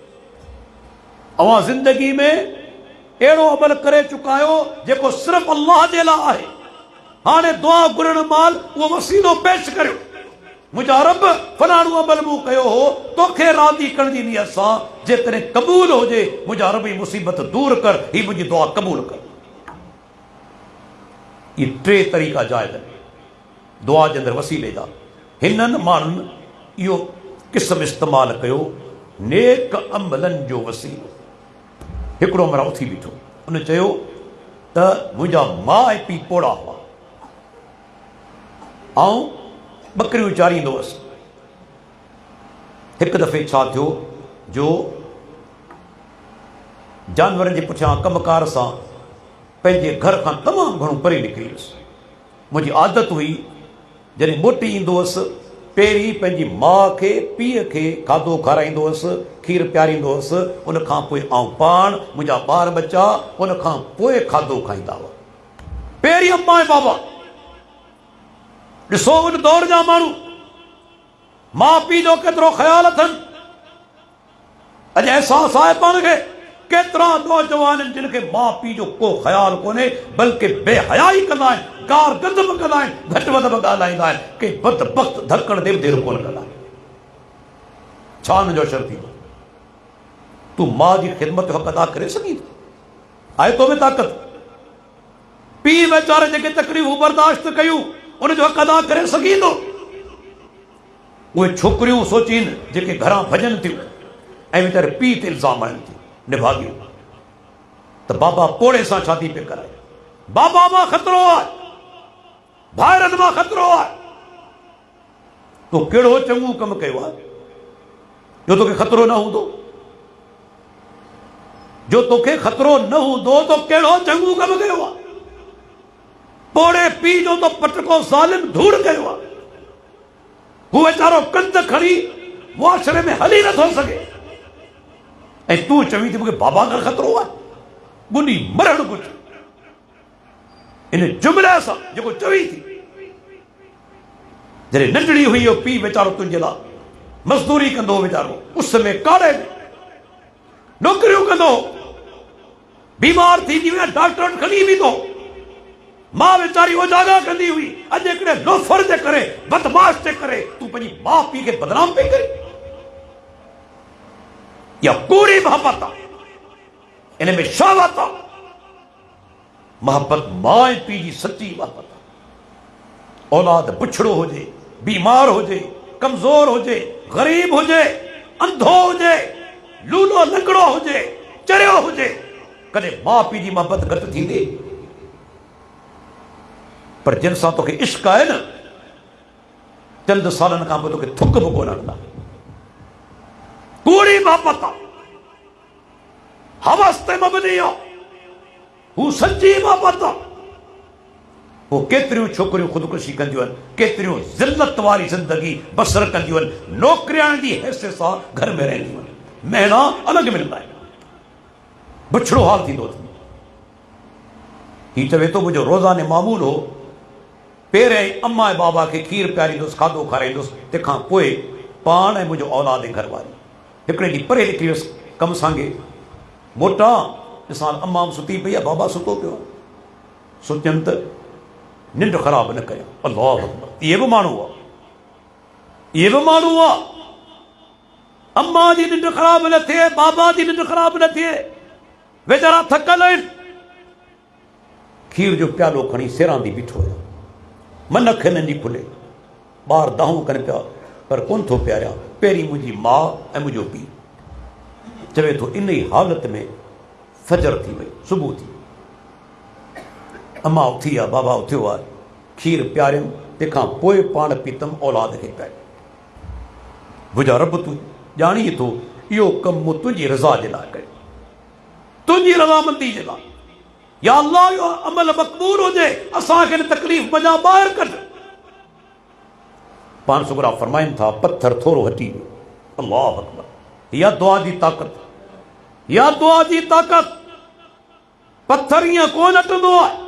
अवां ज़िंदगी में अहिड़ो अमल करे चुका आहियो जेको सिर्फ़ु अल्लाह जे लाइ आहे, हाणे दुआ घुरण महिल उहो वसीलो पेश करियो। मुंहिंजा रब फलाणो अमल मूं कयो हो तोखे राज़ी करण जी नियत सां, जेकॾहिं क़बूल हुजे मुंहिंजा रब जी मुसीबत दूर कर, ही मुंहिंजी दुआ क़बूल कर। इहे 3 तरीक़ा जाइज़ आहिनि दुआ जे अंदरि वसीले जा। हिननि माण्हुनि इहो क़िस्म इस्तेमालु कयो नेक अमलनि जो वसीलो। हिकिड़ो मरा उथी बीठो, उन चयो त मुंहिंजा माउ ऐं पीउ पोड़ा हुआ, ऐं ॿकरियूं चारींदो हुअसि। हिकु दफ़े छा थियो जो जानवरनि जे पुठियां कमकार सां पंहिंजे घर खां तमामु घणो परे निकिरी वियुसि। मुंहिंजी आदत हुई जॾहिं मोटी ईंदो हुअसि पहिरीं पंहिंजी माउ खे पीउ खे खाधो खाराईंदो हुअसि, खीरु पीआरींदो हुअसि, उन खां पोइ आउं पाण, मुंहिंजा ॿार बच्चा उन खां पोइ खाधो खाईंदा हुआ। पहिरीं अम्मा ऐं बाबा। ॾिसो उन दौर जा माण्हू माउ पीउ जो केतिरो ख़्यालु अथनि। अॼु अहसासु आहे पाण खे केतिरा नौजवान आहिनि जिन खे माउ पीउ जो को ख़्यालु कोन्हे, बल्कि बेहयाई कंदा आहिनि, गार गज़ब कंदा आहिनि, घटि वधि बि ॻाल्हाईंदा आहिनि, के बदबख़्त धकड़ ते बि देरि कोन कंदा आहिनि। छा हुन जो असरु थींदो? तूं माउ जी ख़िदमत जो हक़ अदा करे सघीं थो? आहे तो में ताक़त? पीउ वीचारे जेके तकलीफ़ूं बर्दाश्त कयूं उनजो हक़ अदा करे सघीं थो? उहे छोकिरियूं सोचीनि जेके घरां भॼनि थियूं ऐं वीचारे पीउ ते इल्ज़ाम आणनि थियूं निभागियूं त बाबा पोड़े सां शादी पे कराए, बाबा मां ख़तरो आहे, भाइरनि मां ख़तरो आहे। तो कहिड़ो चङो कमु कयो आहे जो तोखे ख़तरो न हूंदो? जो तोखे ख़तरो न हूंदो तो कहिड़ो चङो कमु कयो आहे? पोड़े पीउ जो तो पटको ज़ालिम धूड़ कयो आहे। हू वीचारो कंध खणी मुआशरे में हली न थो सके ऐं तूं चवीं थी मूंखे बाबा खां ख़तरो आहे बुनी मरण कुझु इन जुमिले सां जेको चवी थी जॾहिं नंढड़ी हुई इहो पीउ वीचारो तुंहिंजे लाइ मज़दूरी कंदो वीचारो उस में काड़े में नौकरियूं कंदो बीमार थींदी हुई डॉक्टर वटि खणी वेंदो मां वीचारी उजागा कंदी हुई अॼु हिकिड़े लोफर जे करे बदमाश जे करे तूं पंहिंजी माउ पीउ खे बदनाम पई करे इहा पूरी मोहबत आहे इन में शहावत आहे मोहब्बत मां ऐं पीउ जी सची मोहब्बत आहे औलाद बुछड़ो हुजे बीमार हुजे कमज़ोर हुजे ग़रीब हुजे अंधो हुजे लूलो लंगड़ो हुजे चरियो हुजे कॾहिं माउ पीउ जी मोहब्बत घटि थींदी पर जिन सां तोखे इश्क आहे न चंद सालनि खां पोइ तोखे थुक बि कोन हणंदा कूड़ी मोहब्बत आहे हवस ते मबनी आहे हू सच्ची मोहब्बत आहे वो केतिरियूं छोकिरियूं ख़ुदकुशी कंदियूं आहिनि केतिरियूं ज़िल्लत वारी ज़िंदगी बसर कंदियूं आहिनि नौकरियाण जी हैसियत सां घर में रहंदियूं आहिनि महीना अलॻि मिलंदा आहिनि बुछड़ो हाल थींदो हीउ चवे थो मुंहिंजो रोज़ाने मामूल हो पहिरें अम्मा ऐं बाबा खे खीर पियारींदुसि खाधो खाराईंदुसि तंहिंखां पोइ पाण ऐं मुंहिंजो औलाद ऐं घरवारी हिकिड़े ॾींहुं परे निकिरी वियुसि कमु सांगे मोटा ॾिसां अम्मा सुती पई आहे बाबा सुतो पियो आहे सोचियमि त निंड ख़राब न कयो अल्लाह अकबर इहे बि माण्हू आहे अम्मा जी निंड ख़राब न थिए बाबा जी निंड ख़राब न थिए वीचारा थकल आहिनि खीर जो प्यालो खणी सेरांदी बीठो आहे मन खे नंढी खुले ॿार दाहूं कनि पिया पर कोन थो प्यारिया पहिरीं मुंहिंजी माउ ऐं मुंहिंजो पीउ चवे थो इन ई हालत में फजर थी वई सुबुह थी अम्मा उथी आहे बाबा उथियो आहे खीर पियारियमि तंहिंखां पोइ पाण पीतमि औलाद खे पियारियो बुझा रब तूं ॼाणी थो इहो कमु मूं तुंहिंजी रज़ा जे लाइ कयो तुंहिंजी रज़ामंदी जे लाइ या अल्लाह इहो अमल मक़बूल हुजे असांखे हिन तकलीफ़ मञा ॿाहिरि कढ पाण सुगरा फरमाइनि था पत्थर थोरो हटी वियो अल्लाह अकबर इहा दुआ जी ताक़त पत्थर ईअं कोन हटंदो आहे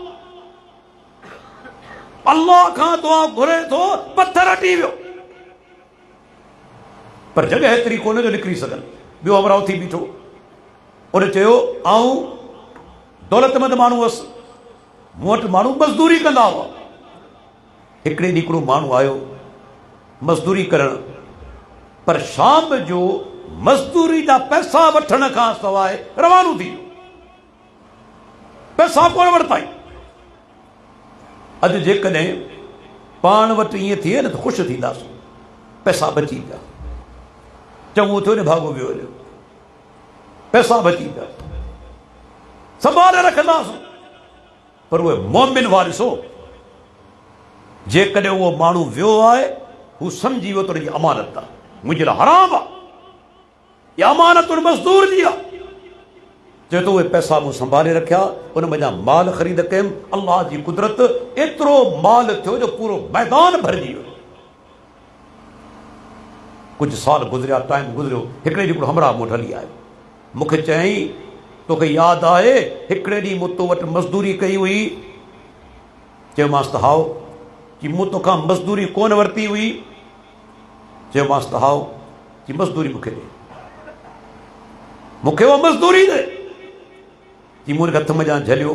अल्लाह खां दुआ घुरे थो पत्थर हटी वियो पर जॻह हेतिरी कोन जो निकिरी सघनि ॿियो अमरावती बीठो उन चयो आऊं दौलतमंद माण्हू हुअसि मूं वटि माण्हू मज़दूरी कंदा हुआ हिकिड़े ॾींहुं हिकिड़ो माण्हू आयो मज़दूरी करणु पर शाम जो मज़दूरी जा पैसा वठण खां सवाइ रवानो थी वियो पैसा कोन वरिताई अॼु जेकॾहिं पाण वटि ईअं थिए न त ख़ुशि थींदासीं पैसा बची पिया चङो थियो न भाॻो वियो हलियो पैसा बची पिया संभाले रखंदासीं पर उहे मोमिन वारिसो जेकॾहिं उहो माण्हू वियो आहे हू सम्झी वियो त हुनजी अमानत आहे मुंहिंजे लाइ हराम आहे इहा अमानत उन मज़दूर जी आहे चए थो उहे पैसा मूं संभाले रखिया उन वञा माल ख़रीद कयुमि अल्लाह जी कुदरत एतिरो माल थियो जो पूरो मैदान भरिजी वियो कुझु साल गुज़रिया टाइम गुज़रियो हिकिड़े ॾींहुं हमरा मूं वटि हली आयो मूंखे चयईं तोखे यादि आहे हिकिड़े ॾींहुं मूं तो वटि मज़दूरी कई हुई चयोमांसि त हाओ कि मूं तोखां मज़दूरी कोन वरिती हुई चयोमांसि त हाओ कि मज़दूरी मूंखे ॾे मूंखे उहा मज़दूरी ॾे कि मूं हथ में ॼाण झलियो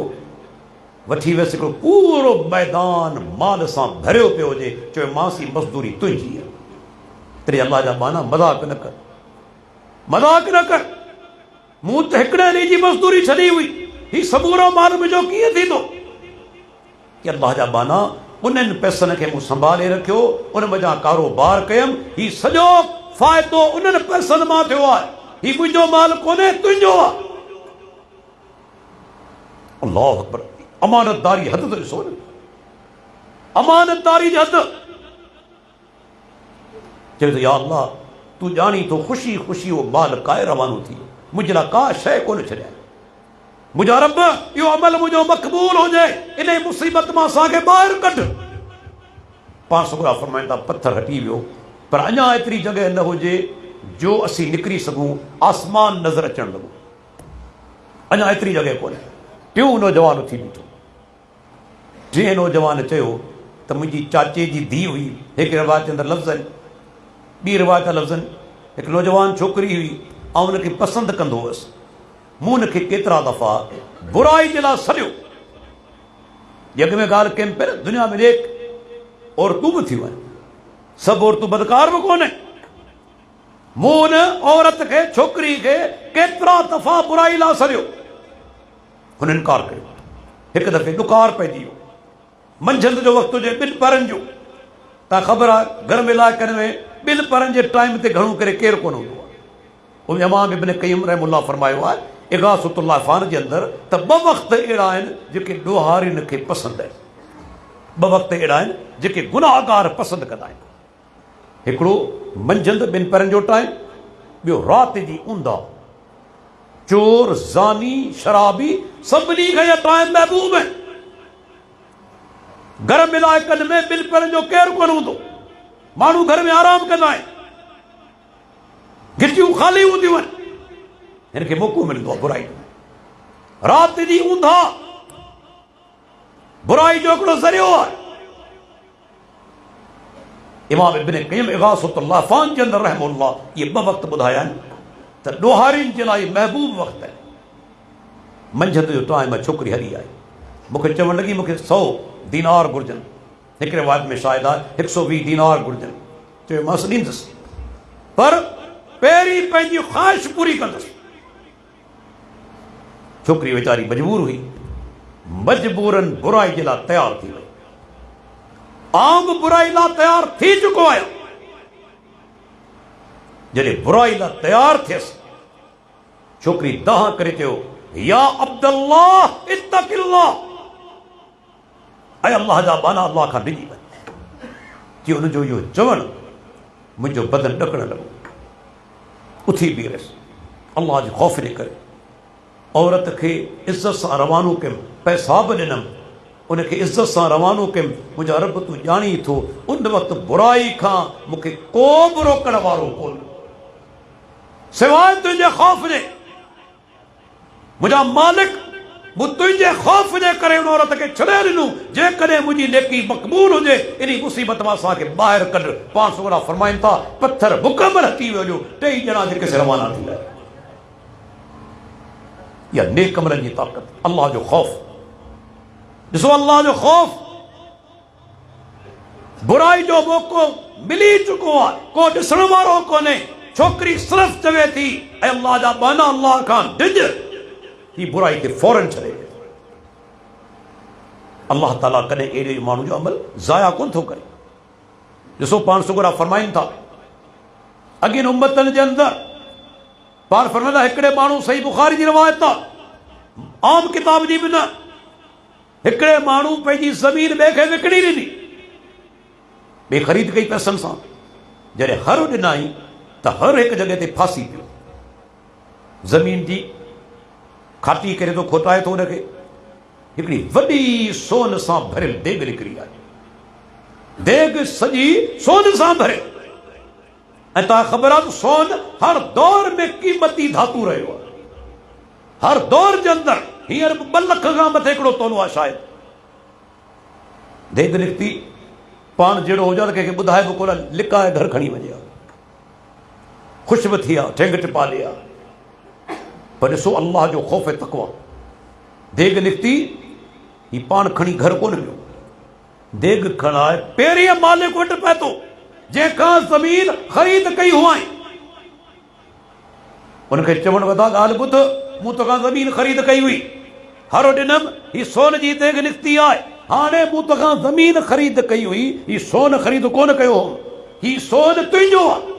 वठी वियसि हिकिड़ो पूरो मैदान माल सां भरियो पियो हुजे चयोमांसि ही मज़दूरी तुंहिंजी आहे तेरे अल्लाह जा बाना मज़ाक न कर मूं त हिकिड़े ॾींहं जी मज़दूरी छॾी हुई ही समूरो माल मुंहिंजो कीअं थींदो कि अल्लाह जा बाना उन्हनि पैसनि खे मूं संभाले रखियो उन वञा कारोबार कयुमि ही सॼो फ़ाइदो उन्हनि पैसनि मां थियो आहे ही मुंहिंजो माल कोन्हे तुंहिंजो आहे अल्लाह अकबर अमानतदारी हद तो ॾिसो न अमानतदारी जी हद चए तो या अल्लाह तूं ॼाणी तो ख़ुशी ख़ुशी उहो माल काए रवानो थी मुंहिंजे लाइ का शइ कोन छॾिया मुंहिंजा रब इहो अमल मुंहिंजो मक़बूल हुजे इन मुसीबत मां असांखे ॿाहिरि कढ पाण सुगरा फरमाइनि था पत्थर हटी वियो पर अञा एतिरी जॻह न हुजे जो असी निकरी सकूं आसमान नज़र अचण लॻो। अञा एतिरी जॻह कोन्हे। टियों नौजवान उथी बीठो। टे नौजवान चयो त मुंहिंजी चाचे जी धीउ हुई। हिकु रिवायत अंदरि लफ़्ज़ आहिनि, ॿी रिवायत लफ़्ज़ आहिनि। हिकु नौजवान छोकिरी हुई, ऐं हुनखे पसंदि कंदो हुअसि। मूं हुनखे केतिरा दफ़ा बुराई जे लाइ सॾियो। जग में ॻाल्हि कयमि पियो, दुनिया में नेक औरतूं बि थियूं आहिनि, सभु औरतूं बदकार बि कोन्हे। मूं हुन औरत खे, छोकिरी खे केतिरा दफ़ा बुराई लाइ सॾियो, हुन इनकार कयो। हिकु दफ़े ॾुकार पइजी वियो, मंझंदि जो वक़्तु हुजे, 2 पहरनि जो। तव्हां ख़बर आहे घर में इलाइक़नि में 2 पहरनि जे टाइम ते घणो करे केरु कोन हूंदो आहे। उन इमाम इब्न क़य्यिम रहमहुल्लाह फरमायो आहे इग़ासतुल लहफ़ान जे अंदरि त 2 वक़्त अहिड़ा आहिनि जेके ॾोहारियुनि खे पसंदि आहिनि। 2 वक़्त अहिड़ा आहिनि जेके गुनाहगार पसंदि कंदा आहिनि। हिकिड़ो मंझंदि 2 पहरनि जो टाइम, ॿियो राति जी ऊंदा। चोर, ज़ानी, शराबी सभिनी खे इहे टाइम महबूब आहिनि। घर में इलाइक़नि में 2 पहरनि जो केरु कोन हूंदो। माण्हू घर में आराम कंदा आहिनि, गिटियूं ख़ाली हूंदियूं आहिनि। हिन खे मौक़ो मिलंदो आहे बुराई जो। राति जी ऊंधा बुराई जो हिकिड़ो ज़रियो आहे। इमाम इब्न क़य्यिम इग़ासतुल लहफ़ान जे अंदरि रहमहुल्लाह इहे 2 वक़्त ॿुधाया आहिनि त ॾोहारियुनि जे लाइ महबूब वक़्तु आहे। मंझंदि जो टाइम, छोकिरी हली आई, मूंखे चवणु लॻी मूंखे 100 दीनार घुरिजनि। हिकु रिवायत में शायदि आहे 120 दीनार घुरिजनि। चयो मां ॾींदुसि, पर पहिरीं पंहिंजी ख़्वाहिश पूरी कंदुसि। छोकिरी वीचारी मजबूर हुई, मजबूरन बुराई जे लाइ तयारु थी वई। आम बुराई लाइ तयारु थी चुको आहियां। जॾहिं बुराई लाइ तयारु थियसि, छोकिरी दाह करे चयो, या अब्दुल्लाह इत्तक़िल्लाह, ऐं अल्लाह जा बाना अल्लाह खां डिॼी वञ। जी हुनजो इहो चवणु मुंहिंजो बदन ॾकणु लॻो। उथी बीहरसि, अल्लाह जे ख़ौफ़ जे करे औरत खे इज़त सां रवानो कयुमि, पैसा बि ॾिनमि, उनखे इज़त सां रवानो कयुमि। मुंहिंजा रब तूं ॼाणी थो, उन वक़्तु बुराई खां मूंखे को बि रोकण वारो कोन सवाइ तुंहिंजे ख़ौफ़ जे। मुंहिंजा मालिक, मूं तुंहिंजे ख़ौफ़ जे करे उन औरत खे छॾे ॾिनो। जेकॾहिं मुंहिंजी नेकी मक़बूल हुजे, इन मुसीबत मां असांखे ॿाहिरि कढ। पाण सुगरा फरमाइनि था, पथर मुकमल हटी वियो, 2 ॼणा जेके से रवाना थी विया। या नेक अमलनि जी ताक़त, अल्लाह जो ख़ौफ़। ॾिसो, अल्लाह जो ख़ौफ़। बुराई जो मौक़ो मिली चुको आहे, को ॾिसण वारो कोन्हे। छोकिरी सिर्फ़ चवे थी, ऐं अल्लाह जा बाना अल्लाह खां डिॼ, ही बुराई खे फौरन छॾे। अल्लाह ताला कॾहिं अहिड़े माण्हू जो अमल ज़ाया कोन थो करे। ॾिसो, पाण सुगरा फरमाइनि था अॻियनि उम्मतनि जे अंदरि, पाण फरमाईंदा हिकिड़े माण्हू, सही बुखारी जी रिवायत आहे, आम किताब जी बि न, हिकिड़े माण्हू पंहिंजी ज़मीन ॿिए खे विकिणी ॾिनी, ॿिए ख़रीद कई पैसनि सां। जॾहिं हर ॾिनाई त हर हिकु जॻह ते फासी पियो। ज़मीन जी खाटी करे थो खोटाए थो हुनखे। हिकिड़ी वॾी सोन सां भरियल देग निकिरी आहे, देग सॼी सोन सां भरियल। ऐं तव्हां ख़बर आहे त सोन हर दौर में क़ीमती धातु रहियो आहे। हर दौर जे अंदरि हींअर 2 लख खां मथे हिकिड़ो तोलो आहे शायदि। देग निकिती, पाण जहिड़ो हुजे त कंहिंखे ॿुधाए बि कोन, लिकाए घर खणी वञे हा। ख़ुशि बि थी आहे, ठेंग टिपा लिया। पर ॾिसो अल्लाह जो ख़ौफ़ तक़वा। देग निकिती, ही पाण खणी घर कोन वियो, देग खणाए पहिरीं मालिक वटि पए थो, जंहिंखां ज़मीन ख़रीद कई हुआई। उनखे चवणु वधा, ॻाल्हि ॿुध, मूं तोखां ज़मीन ख़रीद कई हुई, हर ॾिनमि, ही सोन जी देग निकिती आहे। हाणे मूं तोखां ज़मीन ख़रीद कई हुई, ही सोन ख़रीद कोन कयो हो, ही सोन तुंहिंजो आहे।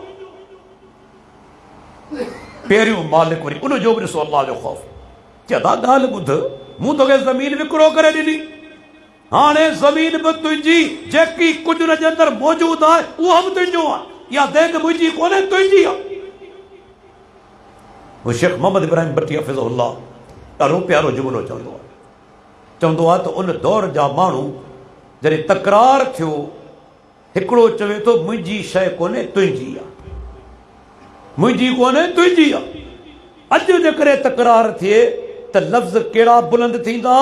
पहिरियों मालिक वरी उनजो बि ॾिसो अल्लाह जो ख़ौफ़। चवंदा, ॻाल्हि ॿुध, मूं तोखे ज़मीन विकिरो करे ॾिनी, हाणे ज़मीन बि तुंहिंजी, जेकी कुझु हुन जे अंदरि मौजूदु आहे उहो बि तुंहिंजो आहे। इहा देग मुंहिंजी कोन्हे, तुंहिंजी आहे। वो शेख मोहम्मद इब्राहिम भट्टी हफ़िज़हुल्लाह ॾाढो प्यारो जुमिलो चवंदो आहे त उन दौर जा माण्हू जॾहिं तकरार थियो, हिकिड़ो चवे थो मुंहिंजी शइ कोन्हे, तुंहिंजी आहे। मुंहिंजी कोन्हे तुंहिंजी आहे। अॼु जे करे तकरार थिए त लफ़्ज़ कहिड़ा बुलंद थींदा,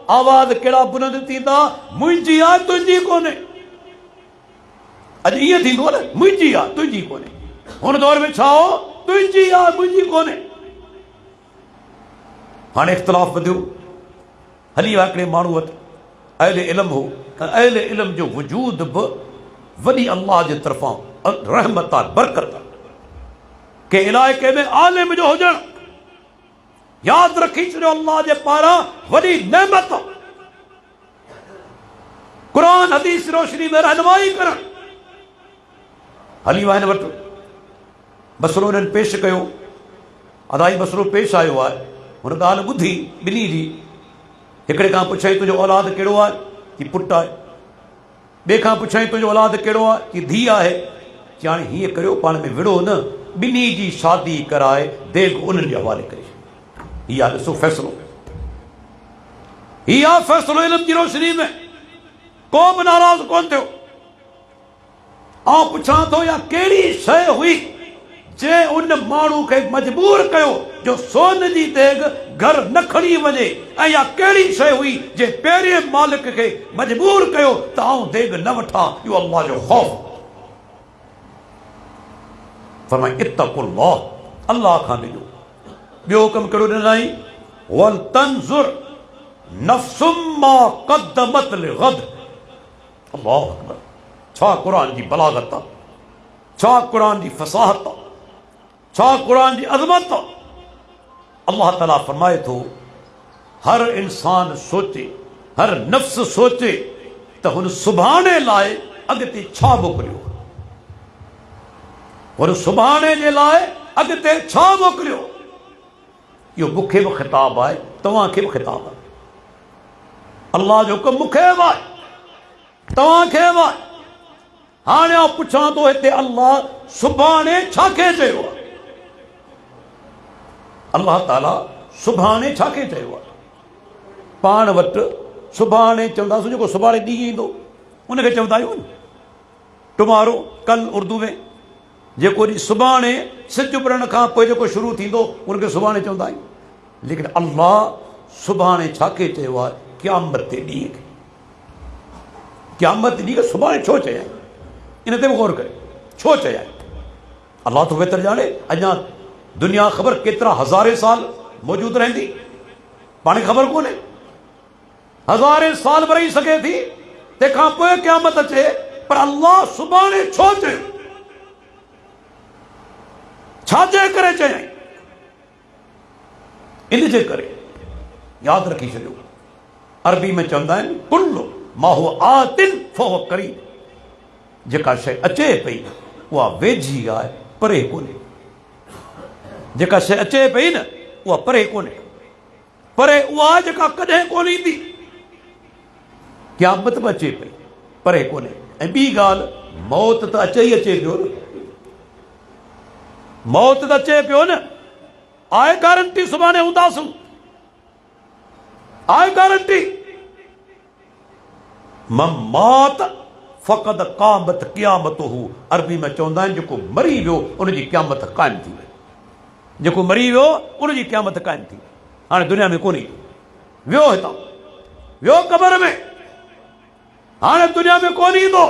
आवाज़ कहिड़ा बुलंद थींदा, मुंहिंजी आहे तुंहिंजी कोन्हे। अॼु ईअं थींदो आहे न, मुंहिंजी आहे तुंहिंजी कोन्हे। हुन दौर में छा हो, तुंहिंजी आहे मुंहिंजी कोन्हे। हाणे इख़्तिलाफ़ वधियो, हली विया हिकिड़े माण्हू वटि, अहले इल्म हो, अहले इल्म जो वजूद बि वॾी अल्लाह जे तरफ़ां रहमत आहे, बरकत आहे। के इलाइक़े में आलिम जो हुजणु यादि रखी छॾियो, अल्लाह जे पारां वॾी नेमत आहे। क़ुरान हदीस रोशनी में रहनुमाई करणु। हली विया हिन वटि, मसइलो हिननि पेश कयो, अदाई मसइलो पेश आयो आहे। हुन ॻाल्हि ॿुधी ॿिन्ही जी। हिकिड़े खां पुछाई तुंहिंजो औलाद कहिड़ो आहे, की पुटु आहे। ॿिए खां पुछाई तुंहिंजो औलाद कहिड़ो आहे, की धीउ आहे। चई हाणे हीअं करियो, पाण में विड़ो न, ॿिन्ही जी शादी कराए देग उन्हनि जे हवाले करे। हीअ आहे ॾिसो फ़ैसिलो, हीअ आहे फ़ैसिलो इल्म जी रोशनी में। को बि नाराज़ कोन थियो। ऐं पुछां थो, या कहिड़ी शइ हुई जे उन माण्हू खे मजबूर कयो जो सोन जी देग घर न खणी वञे, ऐं या कहिड़ी शइ हुई जे पहिरें मालिक खे मजबूर कयो त आउं देग न वठां। इहो अल्लाह जो ख़ौफ़। फरमाई इत्तक़ुल्लाह, अल्लाह खां ॾिजो। ॿियो हुकुम कहिड़ो ॾिनई, वल तंज़ुर नफ़्सुम मा क़द्दमत लिग़द। अल्लाहु अकबर। छा क़ुरान जी बलागत आहे, छा क़ुरान जी फसाहत आहे, छा क़ुरान जी अज़मत आहे। अल्लाह ताला फरमाए थो, हर इंसान सोचे, हर नफ़्स सोचे त हुन सुभाणे लाइ अॻिते छा मोकिलियो, हुन सुभाणे जे लाइ अॻिते छा मोकिलियो। इहो मूंखे बि ख़िताबु आहे, तव्हांखे बि ख़िताबु आहे। अल्लाह जो हुकुम मूंखे बि आहे, तव्हांखे बि आहे। हाणे आउं पुछां थो, हिते अल्लाह सुभाणे छाखे चयो आहे? अल्लाह ताला सुभाणे छाखे चयो आहे? पाण वटि सुभाणे चवंदासीं, जेको सुभाणे ॾींहुं ईंदो उनखे चवंदा आहियूं न, टुमारो, कल उर्दू में। जेको ॾींहुं सुभाणे सिज उभरण खां पोइ जेको शुरू थींदो उनखे सुभाणे चवंदा आहियूं। लेकिन अल्लाह सुभाणे छाखे चयो आहे? क़यामत जे ॾींहं खे। क़यामत ॾींहं खे सुभाणे छो चयाईं? इन ते बि गौर करे, छो चयाईं? अल्लाह तो बहितर ॼाणे। अञा दुनिया ख़बर केतिरा हज़ारे साल मौजूदु रहंदी, पाण खे ख़बर कोन्हे। हज़ारे साल बि रही सघे थी, तंहिंखां पोइ क़यामत अचे, पर अल्लाह सुभाणे छो चयो? छाजे करे चयाईं? इन जे करे यादि रखी छॾियो, अरबी में चवंदा आहिनि, कुल्लु मा हुव आतिन फहुव करीब। जेका शइ अचे पई उहा वेझी आहे, परे कोन्हे। जेका शइ अचे पई न उहा परे कोन्हे। परे उहा जेका कॾहिं कोन ईंदी। क़यामत बि अचे पई, परे कोन्हे। ऐं ॿी ॻाल्हि, मौत त अचे ई अचे पियो न। मौत त अचे पियो न। आहे गारंटी सुभाणे हूंदासूं, आहे गारंटी। ममात फ़क़द क़ामत क़यामतुहु। अरबी में चवंदा आहिनि, जेको मरी वियो उनजी क़यामत क़ाइमु थी वई। जेको मरी वियो उनजी क़यामत क़ाइमु थी वई। हाणे दुनिया में कोन्हे, वियो हितां, वियो क़बर में, हाणे दुनिया में कोन ईंदो।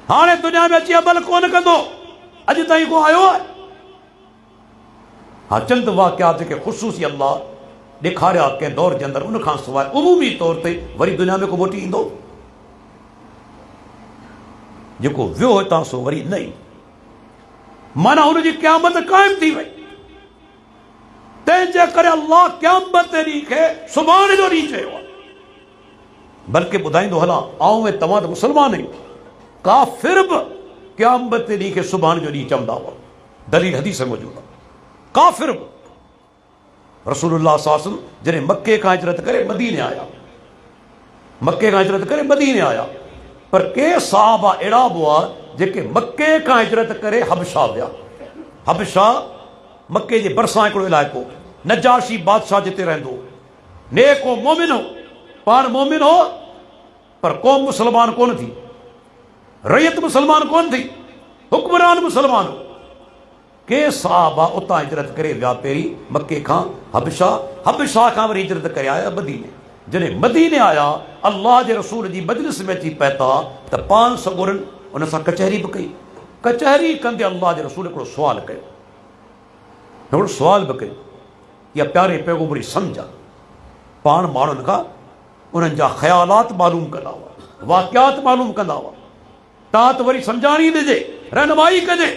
हाणे दुनिया में अची अमल कोन कंदो। अॼु ताईं को आयो आहे? हा, चंद वाक़िया जेके ख़ुशूसी अल्लाह ॾेखारिया कंहिं दौर जे अंदरि, उनखां सवाइ उमूमी तौर ते वरी दुनिया में को मोटी ईंदो? जेको वियो हितां सो वरी न ईंदो। माना हुनजी क़यामत क़ाइमु थी वई। तंहिंजे करे अल्लाह क़यामत ॾींहं खे सुभाणे जो ॾींहुं चयो आहे। बल्कि ॿुधाईंदो हलां, आऊं ऐं तव्हां त मुस्लमान आहियूं, काफ़िर बि क़यामत ॾींहं खे सुभाणे जो ॾींहुं चवंदा हुआ। दलील हदीस मौजूदु आहे। काफ़िर बि। रसूलुल्लाह सल्लल्लाहु अलैहि वसल्लम जॾहिं मके खां हिजरत करे मदीने आया, मके खां हिजरत करे मदीने आया, पर के सहाबा अहिड़ा बि हुआ जेके मके खां हिजरत करे हबशा विया। हबशा मके जे भरिसां हिकिड़ो इलाइक़ो, नजाशी बादशाह जिते रहंदो, नेक हो, मोमिन हो, पाण मोमिन हो, पर क़ौम मुस्लमान कोन थी, रैयत मुस्लमान कोन थी। हुक्मरान मुसलमान के साहबा उतां हिजरत करे विया पहिरीं मके खां हबशा, हबशा खां वरी हिजरत करे आया मदीने। जॾहिं मदीने आया अल्लाह जे रसूल जी मजलिस में अची पहुता त पान सगुरनि उन सां कचहरी बि कई। कचहरी कंदे अल्लाह जे रसूल हिकिड़ो सुवाल कयो, हिकिड़ो सुवाल बि कयो। इहा प्यारे पैगंबरी सम्झ आहे। पाण माण्हुनि खां उन्हनि जा ख़्यालात मालूम कंदा हुआ, वाक़ियात मालूम कंदा हुआ। तव्हां त वरी सम्झाणी ॾिजे, रहनुमाई कजे।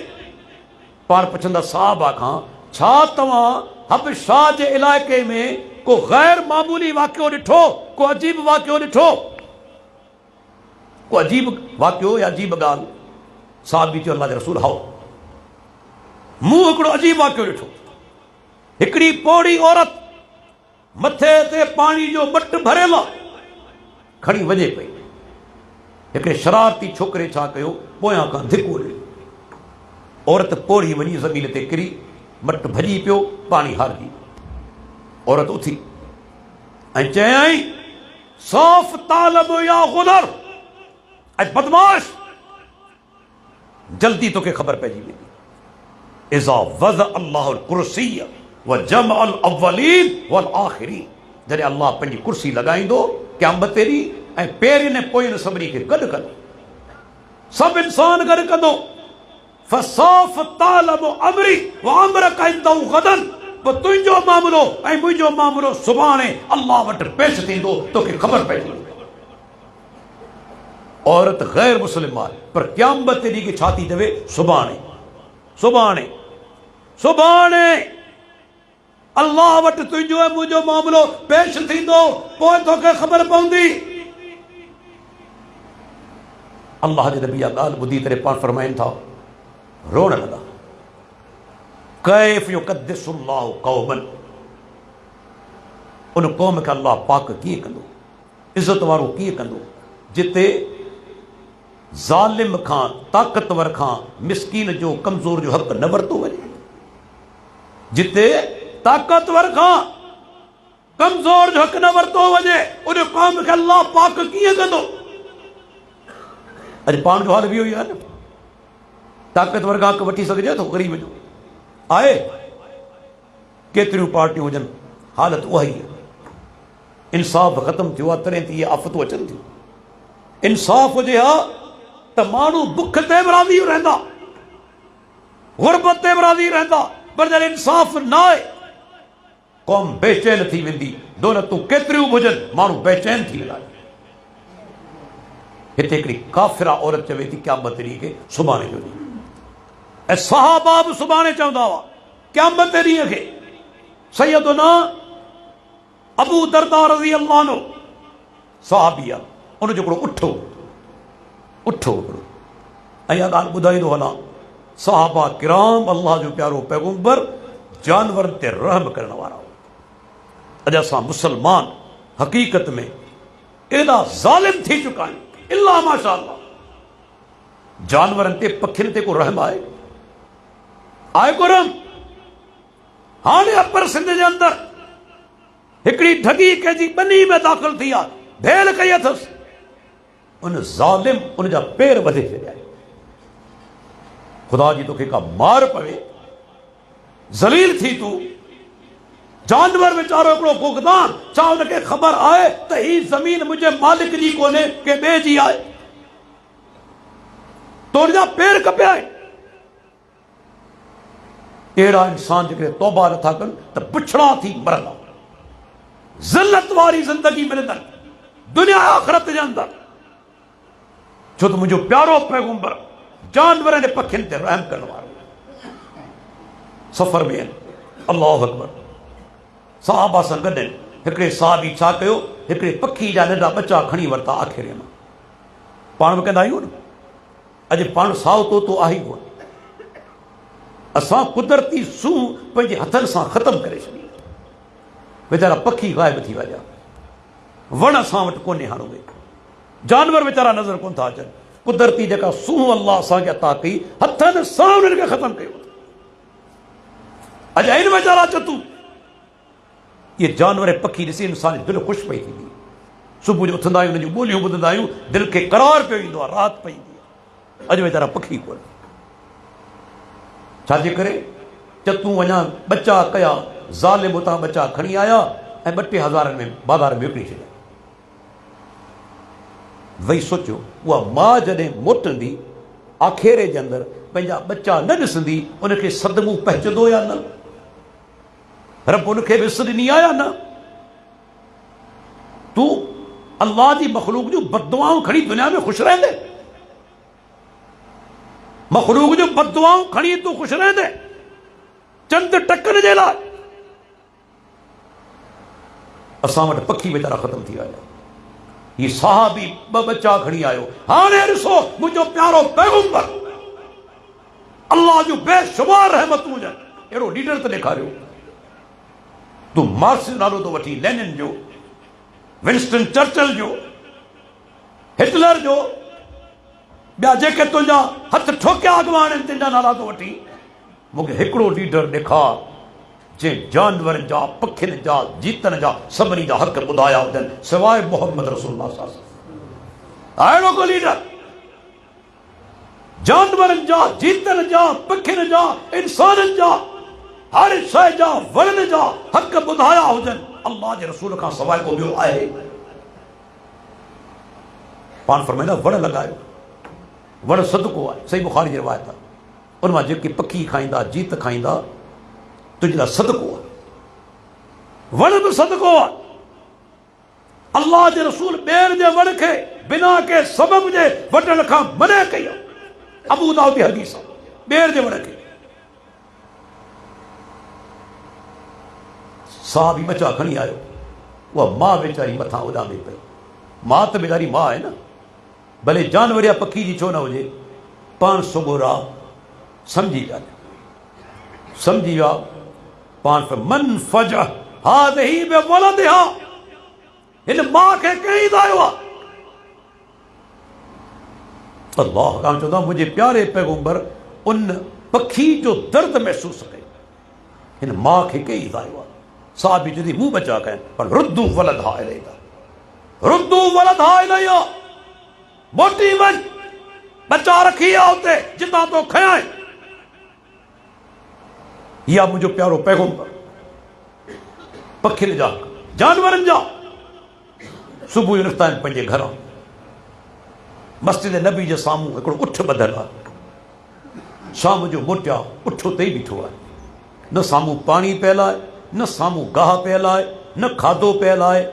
पाण पुछंदा साहबा खां, छा तव्हां हबशा जे इलाइक़े में को गैर मामूली वाक़ियो ॾिठो, को अजीब वाक़ियो ॾिठो, को अजीब वाक़ियो या अजीब ॻाल्हि? साहबी चयो अल्लाह जे रसूल हाओ, मूं हिकिड़ो अजीब वाक़ियो ॾिठो। हिकिड़ी पोड़ी औरत मथे ते पाणी जो मट भरियल खणी वञे पई। हिकिड़े शरारती छोकिरे छा कयो, पोयां खां धिको ॾिनो। औरत पोड़ी वञी ज़मीन ते किरी, मट भॼी पियो, पाणी हारजी। औरत उथी ऐं चयई, सौफ़ तालब या गुदर, ऐं बदमाश, जल्दी तोखे ख़बर पइजी वेंदी। इज़ा वज़ अल्लाहुल कुर्सिय व जमअल अव्वलीन वल आखिरीन, जॾहिं अल्लाह पंहिंजी कुर्सी लॻाईंदो क़यामत ते ॾींहुं ऐं पहिरियुनि ऐं पोयनि सभिनी खे गॾु कंदो, सभु इंसान गॾु कंदो। फसौफ़ तालब अमरी व अमरक इंदहु गदन, पोइ तुंहिंजो मामिलो ऐं मुंहिंजो मामिलो सुभाणे अल्लाह वटि पेश थींदो, तोखे ख़बर पइजी वेंदी। औरत गैर मुस्लिम आहे, पर क़यामत ॾींहुं खे छा थी चवे, सुभाणे सुभाणे सुभाणे अल्लाह वटि तुंहिंजो ऐं मुंहिंजो मामिलो पेश थींदो, पोइ तोखे ख़बर पवंदी। अल्लाह जे नबी इहा ॻाल्हि ॿुधी करे पाण फरमाइनि था, रोअण लॻा। कैफ़ युक़द्दिसुल्लाहु क़ौमन, उन क़ौम खे अल्लाह पाक कीअं कंदो, इज़त वारो कीअं कंदो, जिते ज़ालिम खां, ताक़तवर खां मिस्कीन जो, कमज़ोर जो हक़ न वरितो वञे। जिते ताक़तवर खां कमज़ोर जो हक़ न वरितो वञे, उन क़ौम खे अल्लाह पाक कीअं कंदो। अॼु पाण जो हाल बि इहो ई आहे न। ताक़तवर खां हक़ वठी सघिजे थो, ग़रीब जो आहे। केतिरियूं पार्टियूं हुजनि, हालत उहा ई आहे। इंसाफ़ ख़तमु थियो आहे, तॾहिं त इहे आफ़तूं अचनि थियूं। इंसाफ़ हुजे हा त माण्हू बुख ते बि राज़ी रहंदा, गुरबत ते बि राज़ी रहंदा, पर जॾहिं इंसाफ़ न आहे क़ौम बेचैन थी वेंदी। दौलतूं केतिरियूं बि हुजनि, माण्हू बेचैन थी वेंदा। हिते हिकिड़ी काफ़िरा औरत चवे थी क़यामत ॾींहुं खे सुभाणे जो ॾींहुं, ऐं सहाबा बि सुभाणे चवंदा हुआ क़यामत ॾींहुं खे। सैयदुना अबू दरदा रज़ी अल्लाह अन्हु सहाबी आहे, उनजो हिकिड़ो उठो हिकिड़ो, ऐं इहा ॻाल्हि ॿुधाईंदो हलां, सहाबा किराम अल्लाह जो प्यारो पैगंबर जानवरनि ते रहम करण वारा। अॼु असां मुसलमान हक़ीक़त में एॾा ज़ालिम थी चुका आहियूं, इल्ला माशा अल्लाह। जानवरनि ते, पखियुनि ते को रहम आहे को रहम? हाणे अपर सिंध जे अंदरि हिकिड़ी ठगी कंहिंजी ॿनी में दाख़िल थी आहे, भेल कई अथसि, उन ज़ालिम उनजा पेर वधे छॾिया। ख़ुदा जी तोखे का मार पवे, ज़लील थी तूं। जानवर वीचारो हिकिड़ो गुगदान, छा हुनखे ख़बर आहे त ही ज़मीन मुंहिंजे मालिक जी कोन्हे, के ॿिए जी आहे? तुंहिंजा पेर कपिया आहिनि। अहिड़ा इंसान जेके तौबा नथा कनि त पुछड़ा थी मरंदा, ज़िल्लत वारी ज़िंदगी मिलंदनि दुनिया आख़िरत जे अंदरि। छो त मुंहिंजो प्यारो पैगंबर जानवरनि ऐं पखियुनि ते रहम करण वारो। सफ़र में आहिनि, अल्लाहु अकबर, सहाबा सां गॾु हिकिड़े साहबी छा कयो, हिकिड़े पखी जा नंढा बच्चा खणी वरिता आख़िरी में। पाण बि कंदा आहियूं न, अॼु पाण साओ तोतो आहे ई कोन। असां कुदरती सूंह पंहिंजे हथनि सां ख़तमु करे छॾी, वीचारा पखी ग़ाइब थी विया, वण असां वटि कोन्हे हाणे उहे, जानवर वीचारा नज़र कोन था अचनि। कुदरती जेका सूंह अल्लाह असांखे अता कई, हथनि सां उन्हनि खे ख़तमु कयो। अॼु आहिनि वीचारा चतू। इहे जानवर ऐं पखी ॾिसी इंसान जी दिलि ख़ुशि पई थींदी। सुबुह जो उथंदा आहियूं, उन्हनि जूं ॿोलियूं ॿुधंदा आहियूं, दिलि खे करार पियो ईंदो आहे, राहत पई ईंदी आहे। अॼु वीचारा पखी कोन, छाजे करे च तूं वञा बच्चा कया ज़ालिम उतां बच्चा खणी आया ऐं 2-3 में बाज़ार में विकिणी छॾिया। वही सोचो उहा मां जॾहिं मोटंदी आखेरे जे अंदरि पंहिंजा बच्चा न ॾिसंदी उनखे सदमो पहुचंदो या न? रब उनखे बि ॾिस ॾिनी आहे या न? तूं अल्लाह जी मखलूक जूं बददुआऊं खणी दुनिया में ख़ुशि रहंदे? मखलूक जूं बददुआऊं खणी तूं ख़ुशि रहंदे चंद टकनि जे लाइ? असां वटि पखी वीचारा ख़तम थी विया। ही साहबी 2 बच्चा खणी आयो। हाणे ॾिसो मुंहिंजो प्यारो पैगंबर अल्लाह जूं बेशुमार रहमतूं हुजनि अहिड़ो लीडर त ॾेखारियो। तूं मार्क्स जो नालो थो वठी, लेनिन जो, विंस्टन चर्चिल जो, हिटलर जो, ॿिया जेके तुंहिंजा हथ ठोकिया अॻवान आहिनि तिन जा नाला थो वठी। मूंखे हिकिड़ो लीडर ॾेखार जंहिं जानवरनि जा, पखियुनि जा, जीतनि जा सभिनी जा हक़ ॿुधाया हुजनि सवाइ मोहम्मद रसूलुल्लाह सल्लल्लाहु अलैहि वसल्लम। अहिड़ो को लीडर जानवरनि जा, जीतनि जा, पखियुनि जा, इंसाननि जा, हर शइ जा, वणनि जा हक़ ॿुधाया हुजनि अल्लाह जे रसूल खां सवाइ को ॿियो आहे? पाण फरमाईंदा वण लॻायो, वण सदको आहे। सही बुखारी जी रिवायत आहे। उन मां जेके पखी खाईंदा, जीत खाईंदा, तुंहिंजे लाइ सदको आहे। वण बि सदको आहे। अल्लाह जे रसूल ॿेर जे वण खे बिना के सबब जे वठण खां मने कई। अबू दाऊद जी हदीस आहे। ॿेर जे वण खे साहबी बच्चा खणी आयो। उहा मां वेचारी मथां उॾामे पई। मां त वेचारी मां आहे न, भले जानवर या पखी जी छो न हुजे, पाण सुगोरा समझी ॻाल्हि समझी विया। पाण मन फज हाज़िही बिवलदिहा, हिन मां खे कंहिं दायो आहे। अल्लाह ताला चवंदा मुंहिंजे प्यारे पैगंबर उन पखी जो दर्द महसूस कयो, हिन मां खे कंहिं दायो आहे। साहबी चवंदी मूं बचा कनि पर रुद्दू वलदहा इलैया, रुद्दू वलदहा इलैया, मोटी वञ, बचा रखी आहे उते जितां तो खयां। इहा मुंहिंजो प्यारो पैगंबर पखियुनि जा, जानवरनि जा। सुबुह जो निकिता आहिनि पंहिंजे घरां। मस्जिद नबी जे साम्हूं हिकिड़ो उठ ॿधल आहे। शाम जो मोटिया उठ उते ई बीठो आहे। न साम्हूं पाणी पियल आहे, न साम्हूं गाह पियल आहे, न खाधो पियल आहे,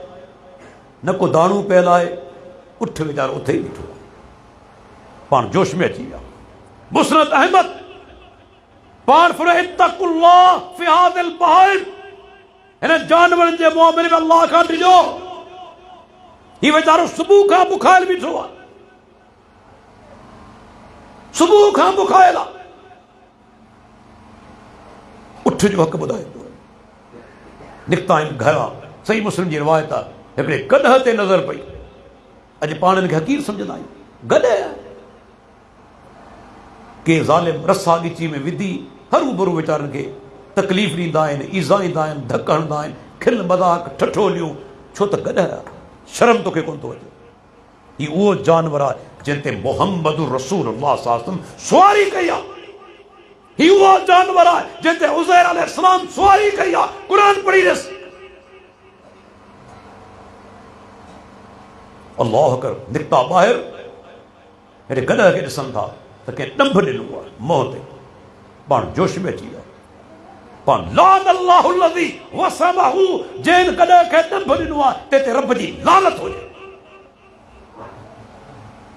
न को दाणो पियल आहे। उठ वीचारो उते ई बीठो आहे। पाण जोश में अची विया। मुसरत अहमद पाण फरमाए इत्तकुल्लाह फी हादिल बहाइम, हिन जानवरनि जे मुआमिले में अल्लाह खां डिॼो। ही वीचारो सुबुह खां बुखायल बीठो आहे। सुबुह खां बुखायल आहे। उठ जो हक़ ॿुधाईंदो। निकिता आहिनि घरां। सही मुस्लिम जी रिवायत आहे। हिकिड़े गॾह ते नज़र पई। अॼु पाण खे हक़ीर सम्झंदा आहियूं। गॾह के ज़ालिम रसा ॻिची में विधी हरू भरू वीचारनि खे तकलीफ़ ॾींदा आहिनि, ईज़ाईंदा आहिनि, धक हणंदा आहिनि, खिल मज़ाक ठठोलियूं। छो त गॾह आहे। शर्म तोखे कोन थो अचे। हीउ उहो जानवर आहे जिन ते मोहम्मद रसूलुल्लाह सल्लल्लाहु अलैहि वसल्लम सुवारी कई आहे। हीउ उहो जानवर आहे जिन ते उज़ैर अलैहिस्सलाम सुवारी कई आहे। क़ुरान पढ़ी ॾिस। अल्लाह कर निकिता ॿाहिरि। हेॾे गॾह खे ॾिसनि था त कंहिं ॾंभ ॾिनो आहे मुंहं ते। पाण जोश में अची विया। पाण लान अल्लाहु लज़ी वसमहू, जंहिं गॾह खे ॾंभ ॾिनो आहे ते ते रब जी लानत हुजे।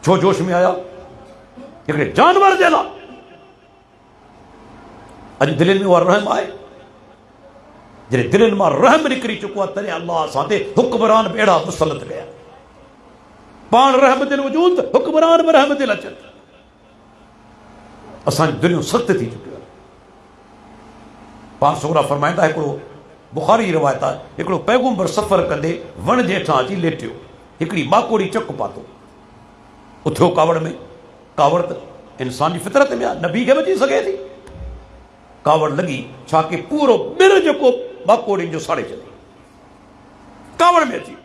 छो जोश में आया? हिकिड़े जानवर जे लाइ। अॼु दिलनि में उहा रहम आहे। जॾहिं दिलनि मां रहम निकिरी चुको आहे तॾहिं अल्लाह असां ते हुक्मरान बि अहिड़ा मुसलत कया। पाण रहम दिल वजूद, हुक्मरान बि रहम दिल अचनि। असांजी दिलियूं सख़्त थी चुकियूं आहिनि। पाण सोरा फरमाईंदा हिकिड़ो बुखारी जी रिवायत आहे। हिकिड़ो पैगंबर सफ़र कंदे वण जे हेठां अची लेटियो। हिकिड़ी माकोड़ी चक पातो। उथियो कावड़ में। कावड़ त इंसान जी फितरत में आहे, नबी खे बची सघे थी। कावड़ लॻी छा कि पूरो ॿिर जेको माकोड़ियुनि जो साड़े छॾे कावड़ में अची।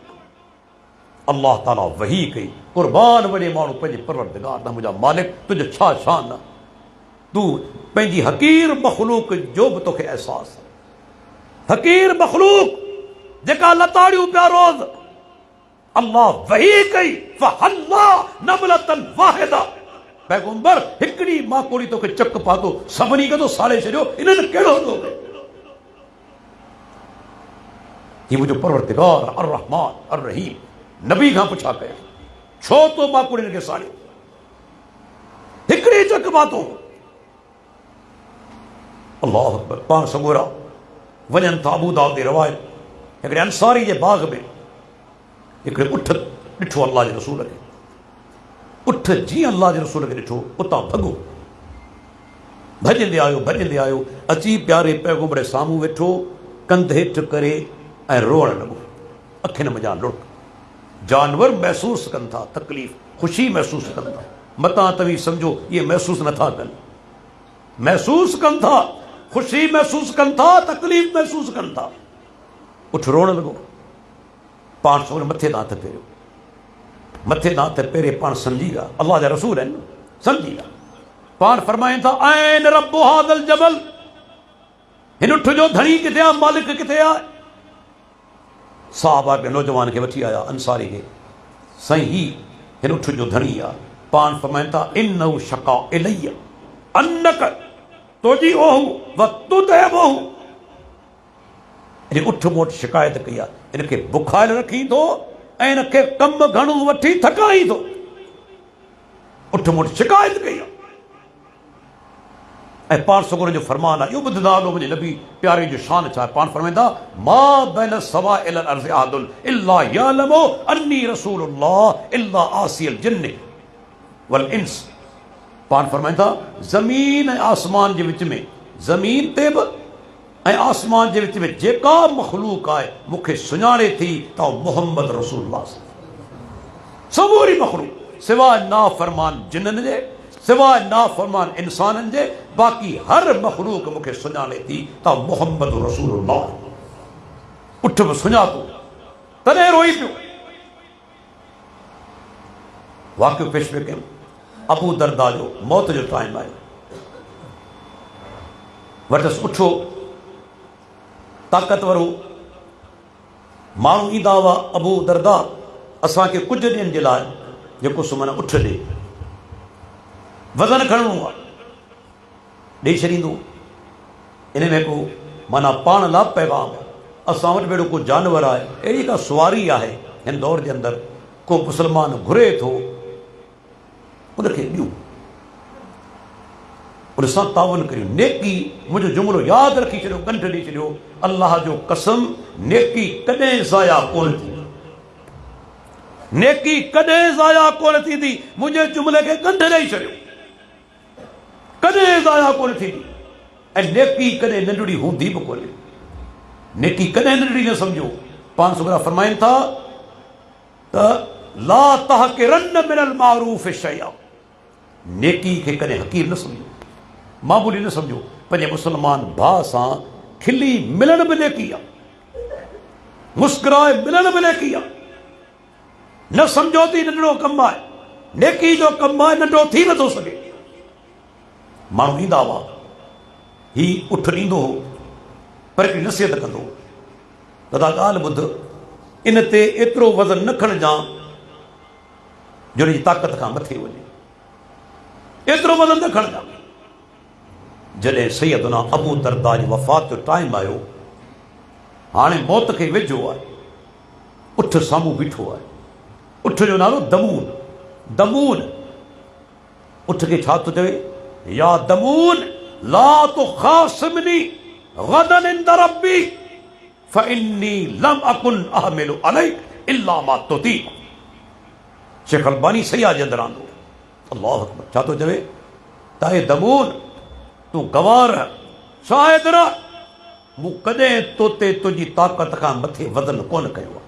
अल्लाह ताला वही कई, क़ुर्बान वॾे माण्हू पंहिंजे परवरदिगार ॾांहुं, मुंहिंजा मालिक तुंहिंजो छा शान आहे। तू पंहिंजी हकीर मखलूक जो बि तोखे अहसास आहे। हकीर मखलूक जेका लताड़ियूं पिया रोज़ अल्लाह वही कई फहल्ला नमलतन वाहिदा। पैगंबर हिकिड़ी माकोड़ी तोखे चक पातो सभिनी खे तो साड़े छॾियो, इन्हनि कहिड़ो थो कयो? हीउ मुंहिंजो परवरदिगार अर रहमान अर रहीम नबी खां पुछा कयो छो तो माकोड़ियुनि खे साड़ियो? हिकिड़ी चक पातो। अल्लाह अकबर। पाण सगोरा वञनि था अबू दाऊद जी रवायत, हिकिड़े अंसारी जे बाग़ में हिकिड़े उठ ॾिठो अल्लाह जे रसूल खे। उठ जीअं अल्लाह जे रसूल खे ॾिठो उतां भॻो, भॼंदे आयो अची प्यारे पैगंबर जे साम्हूं वेठो, कंध हेठि करे ऐं रोअण लॻो, अखियुनि में जान लुड़क। जानवर महसूस कनि था तकलीफ़, ख़ुशी महसूस कनि था, मतां तव्हीं सम्झो इहे महसूस नथा कनि। महसूस कनि था, ख़ुशी महसूस कनि था, तकलीफ़ महसूस कनि था। उठ रोअण लॻो। पाण सोन मथे तां हथ फेरियो, मथे तां हथ फेरे पाण सम्झी विया अल्लाह जा रसूल आहिनि, सम्झी विया। पाण फरमाइनि था ऐन रब्बु हाज़ल जबल, हिन उठ जो धणी किथे आहे, मालिक किथे आहे? साहबा के नौजवान खे वठी आया अंसारी खे, साईं ही हिन उठ जो धणी आहे। पाण फरमाइनि था इन्नहु शका इलैया अन्नक तुजी ओहू व तुदहबहू। हिन उठ मूं वटि शिकायत कई आहे, हिनखे बुखायल रखी थो ऐं हिनखे कमु घणो वठी थकाई थो। उठ मूं वटि शिकायत कई आहे। ऐं पाण सगोर जो फरमान आहे, इहो ॿुधंदा हलो मुंहिंजे नबी प्यारे जो शान छा आहे। पाण फरमाईंदा मा बैन सवा इल अर्ज़ अहदुन इल्ला यअलमु अन्नी रसूलुल्लाह इल्ला आसियल जिन्न वल इंस। पाण फरमाईंदा ज़मीन ऐं आसमान जे विच में, ज़मीन ते बि ऐं आसमान जे विच में जेका मखलूक आहे मूंखे सुञाणे थी त मोहम्मद रसूलुल्लाह। समूरी मखलूक सिवाय नाफ़रमान जिन्ननि जे, सिवाय नाफ़रमान इंसाननि जे, बाक़ी हर मखलूक मूंखे सुञाणे थी त मोहम्मद रसूलुल्लाह। उठ बि सुञातो तॾहिं रोई पियो। वाक़ियो पेश पियो कयूं, अबू दरदा जो मौत जो टाइम आयो, वटसि उठो, ताक़तवर हो। माण्हू ईंदा हुआ अबू दरदा असांखे कुझु ॾींहंनि जे लाइ जेको सुमन उठ ॾे, वज़न खणणो आहे, ॾेई छॾींदो। इन में को माना पाण लाइ पैगाम आहे, असां वटि अहिड़ो को जानवर आहे, अहिड़ी का सुवारी आहे हिन दौर जे अंदरि, को मुस्लमान घुरे थो उनखे ॾियूं, उन सां तावन करियूं। नेकी मुंहिंजो जुमिलो यादि रखी छॾियो, कंठ ॾेई छॾियो, अल्लाह जो कसम नेकी कॾहिं ज़ाया कोन थींदी, नेकी कॾहिं ज़ाया कोन थींदी। मुंहिंजे जुमिले खे कंठ ॾेई छॾियो, कॾहिं ज़ाया कोन थींदी। ऐं नेकी कॾहिं नंढड़ी हूंदी बि कोन्हे, नेकी कॾहिं नंढड़ी न सम्झो। पाण सुगरा फरमाइनि था त ला तहक़िरन्न मिनल मारूफ़ शैआ, नेकी खे कॾहिं हक़ीर न सम्झो, मामूली न सम्झो। पंहिंजे मुस्लमान भाउ सां खिली मिलण बि नेकी आहे, मुस्कुराए मिलण बि नेकी आहे। न सम्झो थी नंढड़ो कमु आहे, नेकी जो कमु आहे, नंढो थी नथो सघे। माण्हू ईंदा हुआ, ही उठ ॾींदो हो पर हिकिड़ी नसीहत कंदो हो, दादा ॻाल्हि ॿुध, इन ते एतिरो वज़न न खणजां जो हुनजी ताक़त खां मथे वञे, एतिरो वज़न न खणजां। जॾहिं सैयदना अबू दरदा जी वफ़ात जो टाइम आयो, हाणे मौत खे वेझो आहे, उठ साम्हूं बीठो आहे, उठ जो नालो दमून। दमून उठ खे छा थो चवे, या दमून ला तुख़ासिमनी गदन इंद रब्बी फइन्नी लम अकुन अहमिलु अलैक इल्ला मा तुतीक़। शेख अलबानी सैया जे अंदरि आंदो, अल्लाहु अकबर। छा थो चवे त हे दमून तूं गवार शायदि न, मूं कॾहिं तोते तुंहिंजी ताक़त खां मथे वज़न कोन कयो आहे।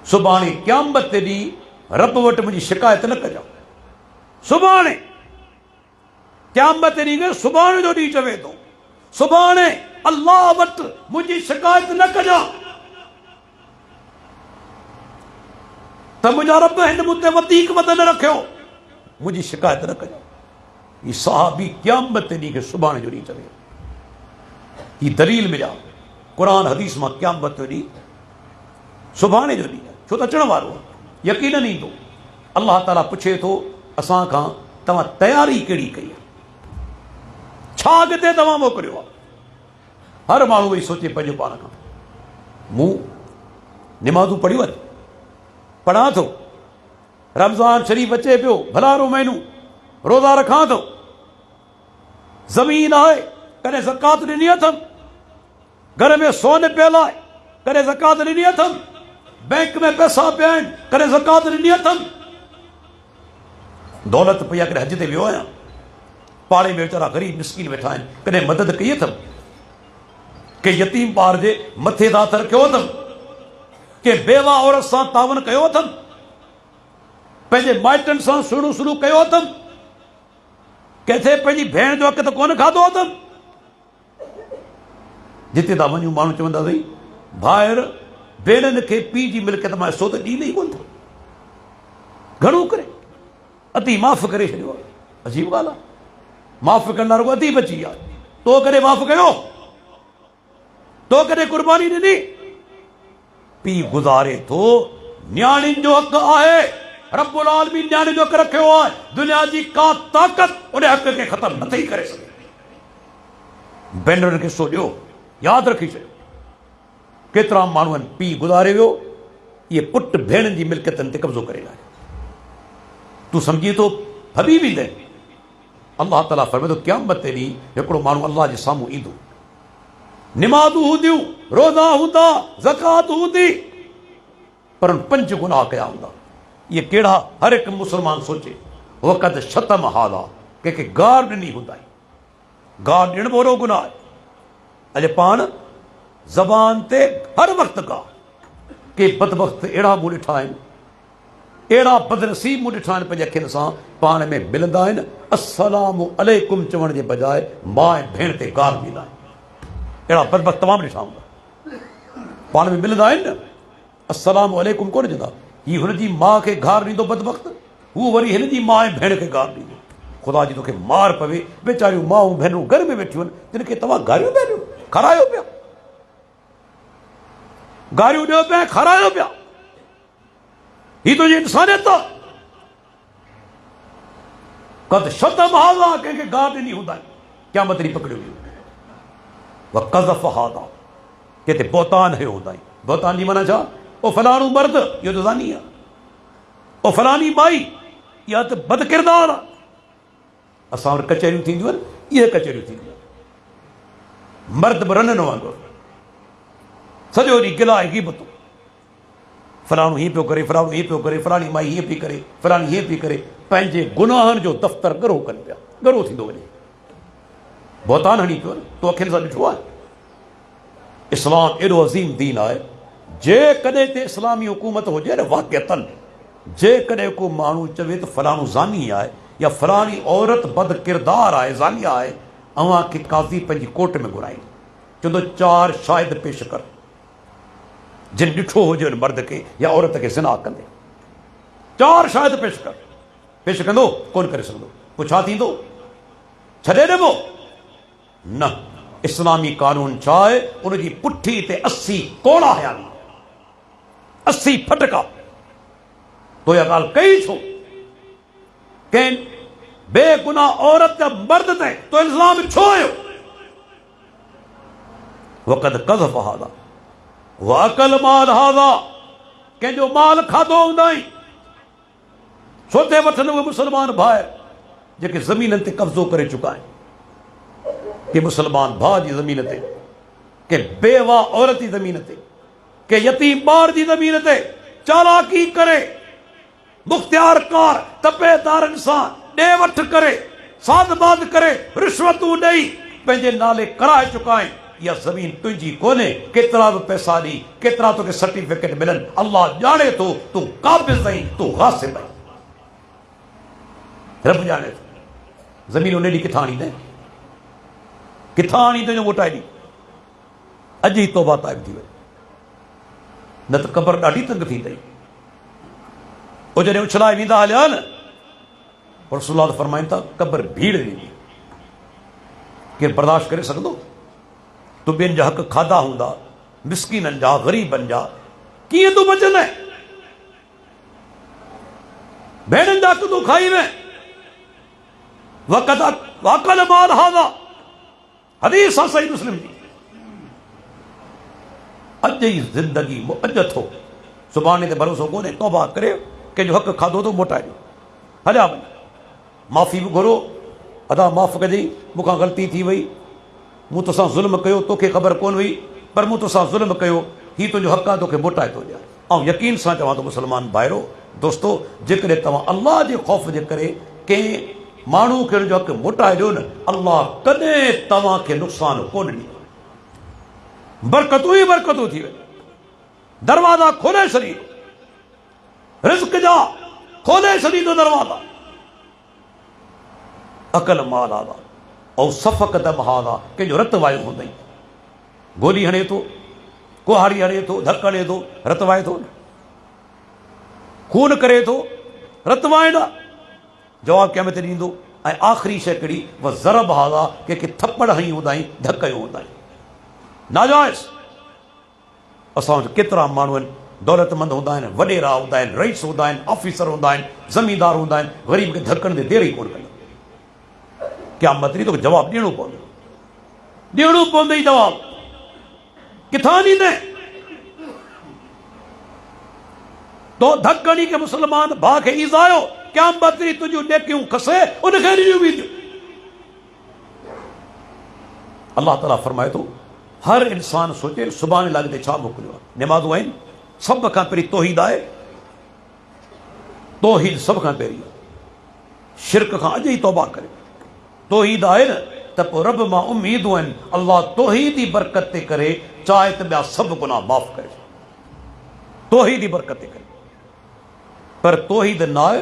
सुभाणे क़यामत ते ॾींहुं रब वटि मुंहिंजी शिकायत न कजां। सुभाणे क़यामत ॾींहुं, सुभाणे जो ॾींहुं चवे थो, सुभाणे अल्लाह वटि मुंहिंजी शिकायत न कजां त मुंहिंजा रब हिन मूं ते वधीक वज़न रखियो, मुंहिंजी शिकायत न कजां। ये सहाबी क़यामत ॾींहं खे सुभाणे जो ॾींहुं चवे ही दलील मिलिया क़ुरान हदीस मां क़यामत जो ॾींहुं सुभाणे जो ॾींहुं आहे छो त अचण वारो आहे यकीनन ईंदो। अल्लाह ताला पुछे थो असां खां तव्हां तयारी कहिड़ी कई आहे छा अॻिते तव्हां मोकिलियो आहे। हर माण्हू वेही सोचे पंहिंजो पाण खां मूं निमाज़ूं पढ़ियूं आहिनि पढ़ां थो रमज़ान शरीफ़ अचे पियो भलारो महीनो रोज़ा रखां थो ज़मीन आहे कॾहिं ज़कात ॾिनी अथमि घर में सोन पियल आहे कॾहिं ज़कात ॾिनी अथमि बैंक में पैसा पिया आहिनि कॾहिं ज़कात ॾिनी अथमि दौलत पई आहे कॾहिं हज ते वियो आहियां पाड़े में वीचारा ग़रीब मिस्कीन वेठा आहिनि कॾहिं मदद कई अथमि के यतीम ॿार जे मथे ते हथ रखियो अथमि के बेवा औरत सां तावन कयो अथमि पंहिंजे माइटनि सां सुहिणो सलूक कयो अथमि किथे पंहिंजी भेण जो हक़ त कोन खाधो अथमि। जिते था वञूं माण्हू चवंदा अथई ॿाहिरि भेणनि खे पीउ जी मिल्कियत मां हिसो त ॾींदे ई कोन थो घणो करे अती माफ़ करे छॾियो आहे। अजीब ॻाल्हि आहे माफ़ करण लाइ रुॻो अती बची आहे तो कॾहिं माफ़ कयो तो कॾहिं क़ुर्बानी ॾिनी पीउ गुज़ारे थो न्याणियुनि जो हक़ आहे रब्बुल आलमीन न्याणियुनि जो हक़ रखियो आहे दुनिया जी का ताक़त उन हक़ खे ख़तम नथी करे सघे। भेनरुनि खे सो ॾियो यादि रखी छॾियो केतिरा माण्हू आहिनि पीउ गुज़ारे वियो इहे पुट भेणनि जी मिल्कियतनि ते कब्ज़ो करे लाइ तूं सम्झी थो फबी वेंदे अल्लाह ताला फरमाए थो क़यामत ते ॾींहुं हिकिड़ो माण्हू अल्लाह जे साम्हूं ईंदो निमाज़ूं हूंदियूं रोज़ा हूंदा ज़कात हूंदी पर 5 गुनाह कया हूंदा। इहे कहिड़ा हर हिकु मुस्लमान सोचे वक़्तु शतम हाल आहे कंहिंखे गार ॾिनी हूंदा गार ॾियणु वॾो गुनाह आहे। अॼु पाण ज़बान ते हर वक़्तु गा के बदबख़्त अहिड़ा मूं ॾिठा आहिनि अहिड़ा बदनसीब मूं ॾिठा आहिनि पंहिंजे अखियुनि सां पाण में मिलंदा आहिनि अस्सलामु अलैकुम चवण जे बजाए माउ ऐं भेण ते गार ॾींदा आहिनि अहिड़ा बदबख़्त तमामु ॾिठा हूंदा पाण में मिलंदा आहिनि न अस्सलामु अलैकुम कोन चवंदा हीउ हुनजी माउ खे गार ॾींदो बदबख़्त हू वरी हिन जी माउ ऐं भेण खे गार ॾींदो ख़ुदा जी तोखे मार पवे वेचारियूं माऊं भेनरूं घर में वेठियूं आहिनि जिन खे तव्हां गारियूं पिया ॾियो खारायो पिया गारियूं ॾियो पिया खारायो पिया हीअ तुंहिंजी इंसानियत आहे। कद शतम हाज़ा कंहिंखे गार ॾिनी हूंदा आहिनि क़यामत ॾींहुं पकड़ियो वियो व कज़फ़ हाज़ा किथे बोतान हयो हूंदा आहिनि बोतान जी माना छा ओ फलाणो मर्द इहो त ज़ानी आहे ओ फलाणी माई इहा त बदकिरदार आहे। असां वटि कचहरियूं थींदियूं आहिनि इहे कचहरियूं थींदियूं आहिनि मर्द बि रननि वांगुरु सॼो ॾींहुं गिला ऐं ग़ीबतूं फलाणो हीअं पियो करे फलाणो हीअं पियो करे फलाणी माई हीअं पई करे फलाणी हीअं पई करे पंहिंजे गुनाहनि जो दफ़्तर गरो कनि पिया गरो थींदो वञे बोतान हणी पियो तो अखियुनि सां ॾिठो आहे। इस्लाम एॾो अज़ीम दीन आहे जेकॾहिं ते इस्लामी हुकूमत हुजे न वाक़िअतन जेकॾहिं को माण्हू चवे त फलाणो ज़ानी आहे या फलाणी औरत बद किरदार आहे ज़ानिया आहे अव्हां खे काज़ी पंहिंजी कोर्ट में घुराईंदो चवंदो 4 शाहिद पेश कर जिन ॾिठो हुजे हुन मर्द खे या औरत खे ज़िना कंदे 4 शाहिद पेश कंदो कोन करे सघंदो पोइ छा थींदो छॾे ॾिबो न इस्लामी कानून छा आहे उनजी पुठी ते 80 कोड़ा हयानी 80 फटका तो इहा ॻाल्हि कई छो कंहिं बेगुनाह औरत या मर्द ते तो इल्ज़ाम छो आयो वक़द कज़फ़ हाज़ा वअकल माल हाज़ा कंहिंजो माल खाधो हूंदाई छो ते वठनि उहे मुस्लमान भाउ जेके ज़मीननि ते कब्ज़ो करे चुका आहिनि के मुसलमान भाउ जी ज़मीन ते के बेवा औरत जी ज़मीन ते के यतीम ॿार जी ज़मीन ते चालाकी करे मुख़्तियार कार तपेदारनि सां ॾे वठ करे सादबाद करे रिश्वतूं ॾेई पंहिंजे नाले कराए चुका आहिनि इहा ज़मीन तुंहिंजी कोन्हे केतिरा बि पैसा ॾी केतिरा तोखे सर्टिफिकेट मिलनि अल्लाह ॼाणे थो तूं क़ाबिज़ आहीं तूं ग़ासिब आहीं रब ॼाणे थो ज़मीन उन ॾींहुं किथां आणींदे किथां आणींदे जो मोटाए ॾी अॼु ई तौबा ताइब थी वई न त क़बर ॾाढी तंग थी अथई पोइ जॾहिं उछलाए वेंदा हलिया न रसूलुल्लाह फरमाइनि था क़ब्र भीड़ ॾिनी केरु बर्दाश्त करे सघंदो? तूं ॿियनि जा हक़ खाधा हूंदा, मिसकीननि जा, ग़रीबनि जा, कीअं तूं बचंदे? भेणनि जा हक़ तूं खाई में वाकल माल हाज़ा, हदीस आहे सही मुस्लिम जी। अॼु जी ज़िंदगी अॼु थो, सुभाणे ते भरोसो कोन्हे। तौबा करे कंहिंजो हक़ खाधो तो मोटाए ॾियो, हलिया वञ, माफ़ी बि घुरो, अदा माफ़ कजई, मूंखां ग़लती थी वई, मूं तोसां ज़ुल्म कयो, तोखे ख़बर कोन हुई, पर मूं तोसां ज़ुल्म कयो, हीउ तुंहिंजो हक़ आहे, तोखे मोटाए थो ॾियां। ऐं यकीन सां चवां थो मुस्लमान भाइरो दोस्तो, जेकॾहिं तव्हां अल्लाह जे ख़ौफ़ जे करे कंहिं माण्हू खे हुनजो हक़ मोटाए ॾियो न, अल्लाह कॾहिं तव्हांखे नुक़सानु कोन ॾींदो। बरकतूं ई बरकतूं थी वञे, दरवाज़ा खोले छॾींदो, रिज़्क़ जा खोले छॾींदो दरवाज़ा। अकल माल आदा ऐं सफ़क दम हादा, कंहिंजो रत वायो हूंदई, गोली हणे थो, कुहाड़ी हणे थो, धक हणे थो, रत वाए थो, खून करे थो, रत वाए न, जवाबु कंहिं ते ॾींदो। ऐं आख़िरी शइ कहिड़ी, व ज़रब हादा, कंहिंखे थप्पड़ हई हूंदाई, धक हयूं हूंदाई, नाजाइज़। असां वटि केतिरा माण्हू आहिनि, दौलतमंद हूंदा आहिनि, वॾेरा हूंदा आहिनि, रईस हूंदा आहिनि, ऑफिसर हूंदा आहिनि, ज़मींदार हूंदा आहिनि, ग़रीब खे धकनि ते देर ई कोन कंदा। क़यामत ॾींहुं तोखे जवाबु ॾियणो पवंदो, ॾियणो पवंदई जवाबु, किथां ॾींदे? तो धकड़ी के मुसलमान भाउ खे ईज़ायो, क़यामत ॾींहुं तुंहिंजूं नेकियूं खसे, उनखे ॾिनियूं वेंदियूं। अल्लाह ताला फरमाए थो, हर इंसान सोचे सुभाणे लाइ ते छा मोकिलियो आहे। निमाज़ूं आहिनि, सभ खां पहिरीं तौहीद आहे, तौहीद सभ खां पहिरीं, शिरक खां अॼु ई तौबा करे। तौहीद आहे न त पोइ रब मां उम्मीदूं आहिनि, अल्लाह तौहीद जी बरकत ते करे चाहे त ॿिया सभु गुनाह माफ़ करे, तौहीद जी बरकत ते करे। पर तौहीद न आहे,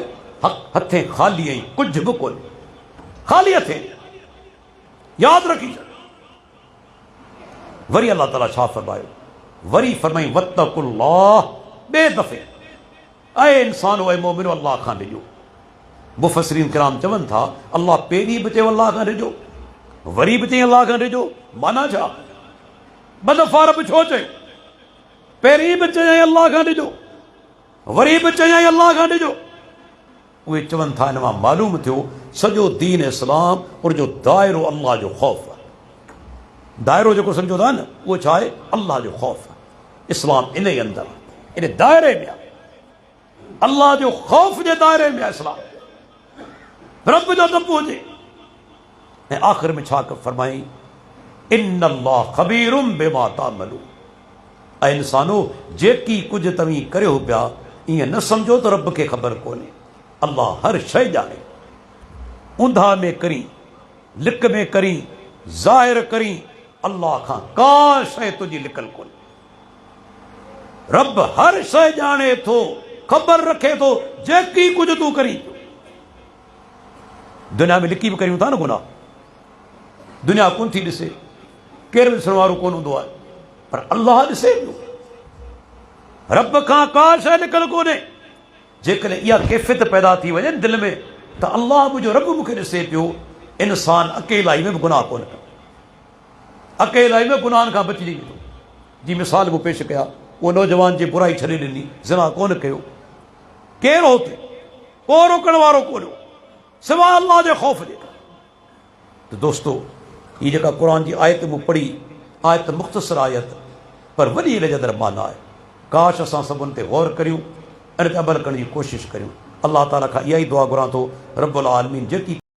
हथे ख़ाली ऐं कुझु बि कोन्हे, ख़ाली हथे, यादि रखी छॾ। वरी अल्लाह ताला छा फरमायो, वरी फरमाई वत्तकुल्लाह, ॿिए दफ़े, ऐं इंसान ऐं मोमिनो अल्लाह खां ॾिजो। मुफ़स्सिरीन किराम चवनि था, अल्लाह पहिरीं बि चयो अल्लाह खां ॾिजो, वरी बि चई अल्लाह खां ॾिजो, माना छा? ॿ दफ़ा रब छो चयो? पहिरीं बि चयई अल्लाह खां ॾिजो, वरी बि चयई अल्लाह खां ॾिजो। उहे चवनि था, हिन मां मालूम थियो सॼो दीन इस्लाम उनजो दाइरो अल्लाह जो ख़ौफ़ आहे। दाइरो जेको सम्झो था न, उहो छा आहे? अल्लाह जो ख़ौफ़ आहे। इस्लाम इन जे अंदरि, इन दाइरे में आहे, अल्लाह जो ख़ौफ़ जे दाइरे में आहे इस्लाम, रब जो डपु हुजे। ऐं आख़िर में छा फरमाई, इन्नल्लाह ख़बीरुम बिमा तामलून। ऐं इंसानो, जेकी कुझु तव्हीं करियो पिया, ईअं न सम्झो त रब खे ख़बर कोन्हे। अल्लाह हर शइ ॼाणे, ऊंधा में करी, लिक में करी, ज़ाहिर करी, अल्लाह खां का शइ तुंहिंजी लिकल कोन्हे। रब हर शइ ॼाणे थो, ख़बर रखे थो, जेकी कुझु तूं करी। दुनिया में लिकी बि करियूं था न गुनाह, दुनिया कोन थी ॾिसे, केरु ॾिसण वारो कोन हूंदो आहे, पर अल्लाह ॾिसे पियो। रब खां का शइ लिकल कोन्हे। जेकॾहिं इहा कैफ़ियत पैदा थी वञे दिलि में त अल्लाह मुंहिंजो रब मूंखे ॾिसे पियो, इंसान अकेलाई में बि गुनाह कोन कंदो, अकेलाई में गुनाहनि खां बचिजी वेंदो। जी मिसाल मूं पेश कया, उहो नौजवान जी बुराई छॾे ॾिनी, ज़िना कोन कयो, केरु हो हुते? को रोकण वारो कोन हो, सिवाइ अल्लाह जे ख़ौफ़ जे। त दोस्तो, हीअ जेका क़ुर जी आयत मूं पढ़ी, आयत मुख़्तसर आयत, पर वॾी हिन जे अंदरि माना आहे। काश असां सभिनि ते गौर करियूं, इन ते अमल करण जी कोशिशि करियूं। अल्लाह ताला खां इहा ई दुआ घुरां थो, रब्बुल आलमीन जेकी